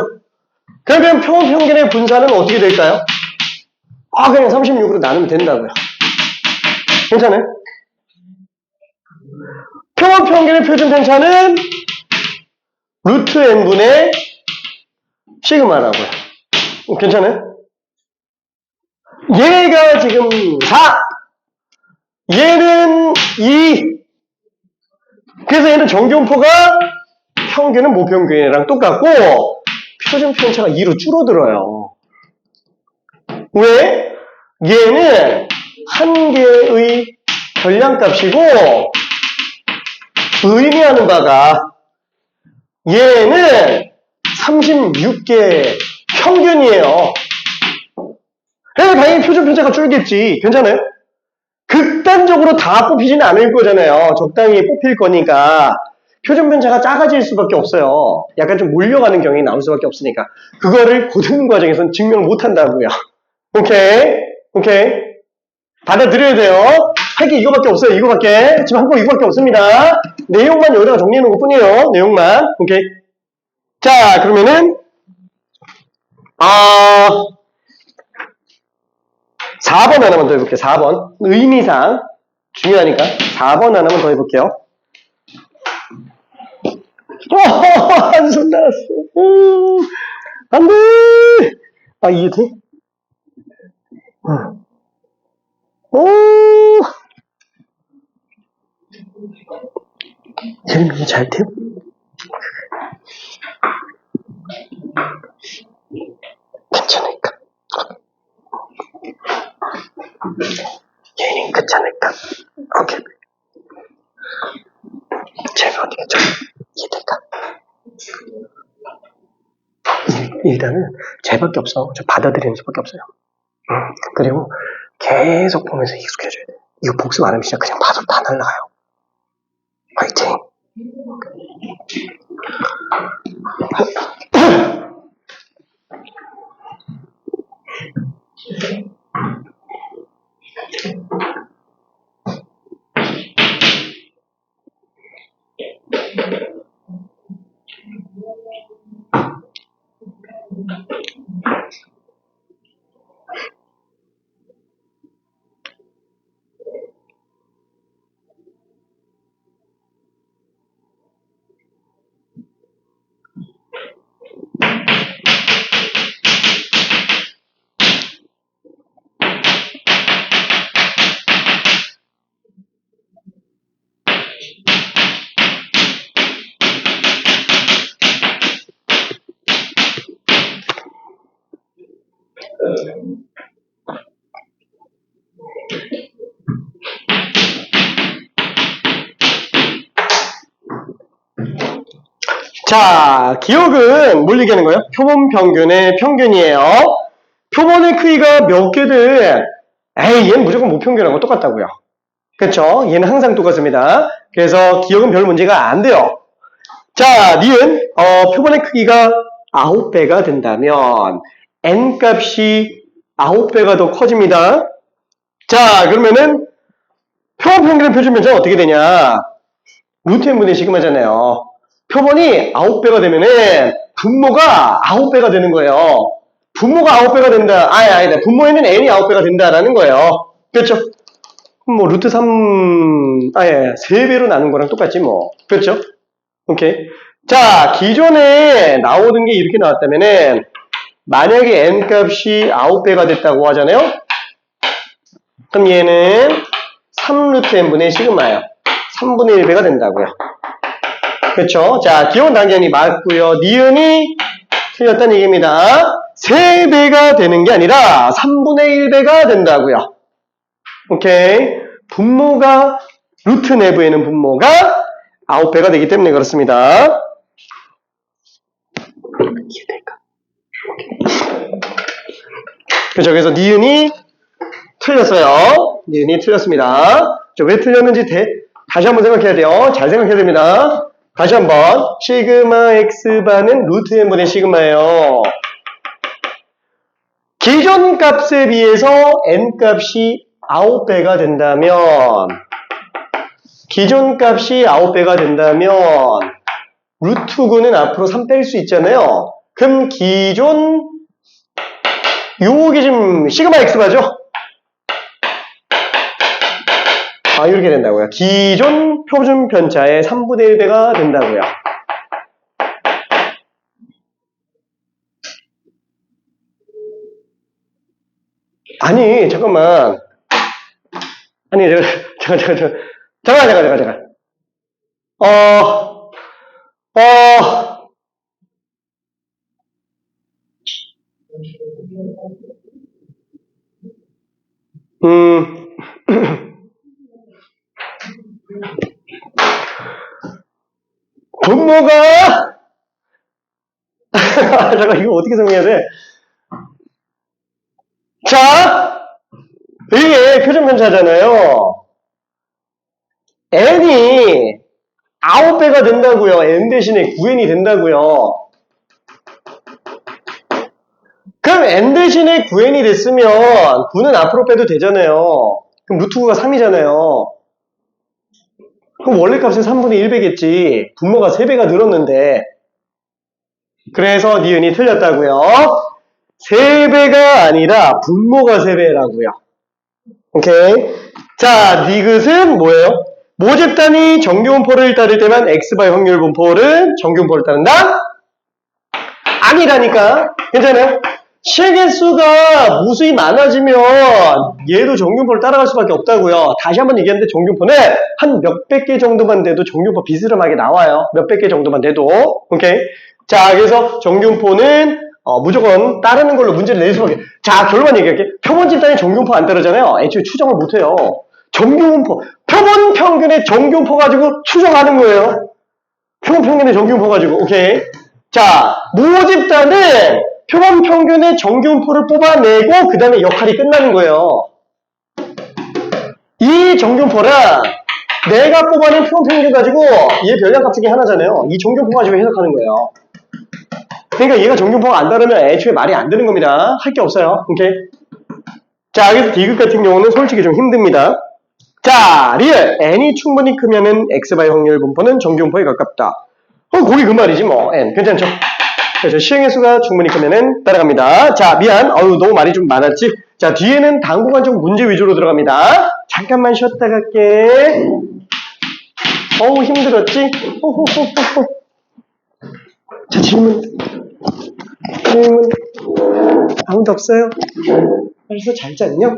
그러면 표본 평균의 분산은 어떻게 될까요? 아, 그냥 36으로 나누면 된다고요. 괜찮아요? 표본 평균의 표준 편차는 루트 n분의 시그마라고요. 괜찮아요? 얘가 지금 4, 얘는 2. 그래서 얘는 정균포가 평균은 모평균이랑 똑같고 표준 편차가 2로 줄어들어요. 왜? 얘는 한 개의 별량값이고 의미하는 바가 얘는 36개 평균이에요. 그래서 당연히 표준 편차가 줄겠지. 괜찮아요? 극단적으로 다 뽑히지는 않을 거잖아요. 적당히 뽑힐 거니까 표준 편차가 작아질 수밖에 없어요. 약간 좀 몰려가는 경향이 나올 수밖에 없으니까 그거를 고등 과정에서는 증명을 못 한다고요. 오케이? 오케이? 받아들여야 돼요. 할 게 이거밖에 없어요. 이거밖에. 지금 한 거 이거밖에 없습니다. 내용만 여기다가 정리해 놓은 것 뿐이에요. 내용만. 오케이? 자, 그러면은 4번 하나만 더 해볼게요. 4번. 의미상 중요하니까 4번 하나만 더 해볼게요. 한손 나왔어. 안 돼! 아, 이해돼? 오! 재밌게 잘 돼요? 괜찮을까? 얘는 괜찮을까? 오케이. 제가 어떻게 좀 이해될까? 일단은 쟤밖에 없어. 저 받아들이는 수밖에 없어요. 그리고 계속 보면서 익숙해져야 돼. 이거 복습 안 하면 진짜 그냥 봐도 다 날라가요. 화이팅! 자, 기억은 뭘 얘기하는 거예요? 표본 평균의 평균이에요. 표본의 크기가 몇 개든, 에이, 얘는 무조건 무평균하고 똑같다고요. 그쵸? 얘는 항상 똑같습니다. 그래서 기억은 별 문제가 안 돼요. 자, 니은, 표본의 크기가 9배가 된다면, n 값이 9배가 더 커집니다. 자, 그러면은, 표본 평균의 표준 변차는 어떻게 되냐? 루트 n분의 시그마잖아요. 표본이 9배가 되면은, 분모가 9배가 되는 거예요. 분모가 9배가 된다. 아니다. 분모에는 n이 9배가 된다라는 거예요. 그렇죠? 뭐, 루트 3, 3배로 나눈 거랑 똑같지, 뭐. 그렇죠? 오케이. 자, 기존에 나오는 게 이렇게 나왔다면은, 만약에 n 값이 9배가 됐다고 하잖아요? 그럼 얘는 3루트 n분의 시그마예요. 3분의 1배가 된다고요. 그렇죠? 자, 기본 당연히 맞고요. 니은이 틀렸다는 얘기입니다. 3배가 되는 게 아니라 3분의 1배가 된다고요. 오케이. 분모가 루트 내부에는 분모가 9배가 되기 때문에 그렇습니다. 이해될까? 그렇죠. 그래서 니은이 틀렸어요. 니은이 틀렸습니다. 왜 틀렸는지 다시 한번 생각해야 돼요. 잘 생각해야 됩니다. 다시 한번 시그마 x바는 루트 n분의 시그마예요. 기존 값에 비해서 n 값이 9배가 된다면 기존 값이 9배가 된다면 루트9는 앞으로 3 뺄 수 있잖아요. 그럼 기존 요게 지금 시그마 x바죠? 이렇게 된다고요. 기존 표준 편차의 3분의 1배가 된다고요. 아니, 잠깐만. 아니, 잠깐. 분모가 잠깐 이거 어떻게 설명해야 돼? 자, 이게 표준 편차잖아요. n이 9배가 된다고요. n 대신에 9n이 된다고요. 그럼 n 대신에 9n이 됐으면 9는 앞으로 빼도 되잖아요. 그럼 루트 9가 3이잖아요. 그럼 원래 값은 3분의 1배겠지. 분모가 3배가 늘었는데. 그래서 니은이 틀렸다고요. 3배가 아니라 분모가 3배라고요. 오케이. 자, 니귿은 뭐예요? 모집단이 정규분포를 따를 때만 x바의 확률 분포를 정규분포를 따른다? 아니라니까. 괜찮아요? 실개수가 무수히 많아지면 얘도 정규분포를 따라갈 수밖에 없다고요. 다시 한번 얘기하는데 정규분포는 한 몇백 개 정도만 돼도 정규분포 비스름하게 나와요. 몇백 개 정도만 돼도. 오케이. 자, 그래서 정규분포는 무조건 따르는 걸로 문제를 낼 수밖에. 자, 결론만 얘기할게. 표본 집단이 정규분포 안 따르잖아요. 애초에 추정을 못해요. 정규분포. 표본 평균의 정규분포 가지고 추정하는 거예요. 표본 평균의 정규분포 가지고. 오케이. 자, 모집단은 표본 평균의 정규분포를 뽑아내고 그 다음에 역할이 끝나는 거예요. 이 정규분포랑 내가 뽑아낸 표본 평균 가지고 얘 별량값 중에 하나잖아요. 이 정규분포 가지고 해석하는 거예요. 그러니까 얘가 정규분포가 안 다르면 애초에 말이 안 되는 겁니다. 할 게 없어요. 오케이. 자, 그래서 디귿 같은 경우는 솔직히 좀 힘듭니다. 자, 리얼 n이 충분히 크면은 x바의 확률 분포는 정규분포에 가깝다. 거기 그 말이지 뭐. n 괜찮죠? 그래서 시행의 수가 충분히 크면은 따라갑니다. 자, 미안. 너무 말이 좀 많았지? 자, 뒤에는 당분간 좀 문제 위주로 들어갑니다. 잠깐만 쉬었다 갈게. 힘들었지? 호호호호호. 자, 질문. 아무도 없어요? 그래서 잘 잤냐?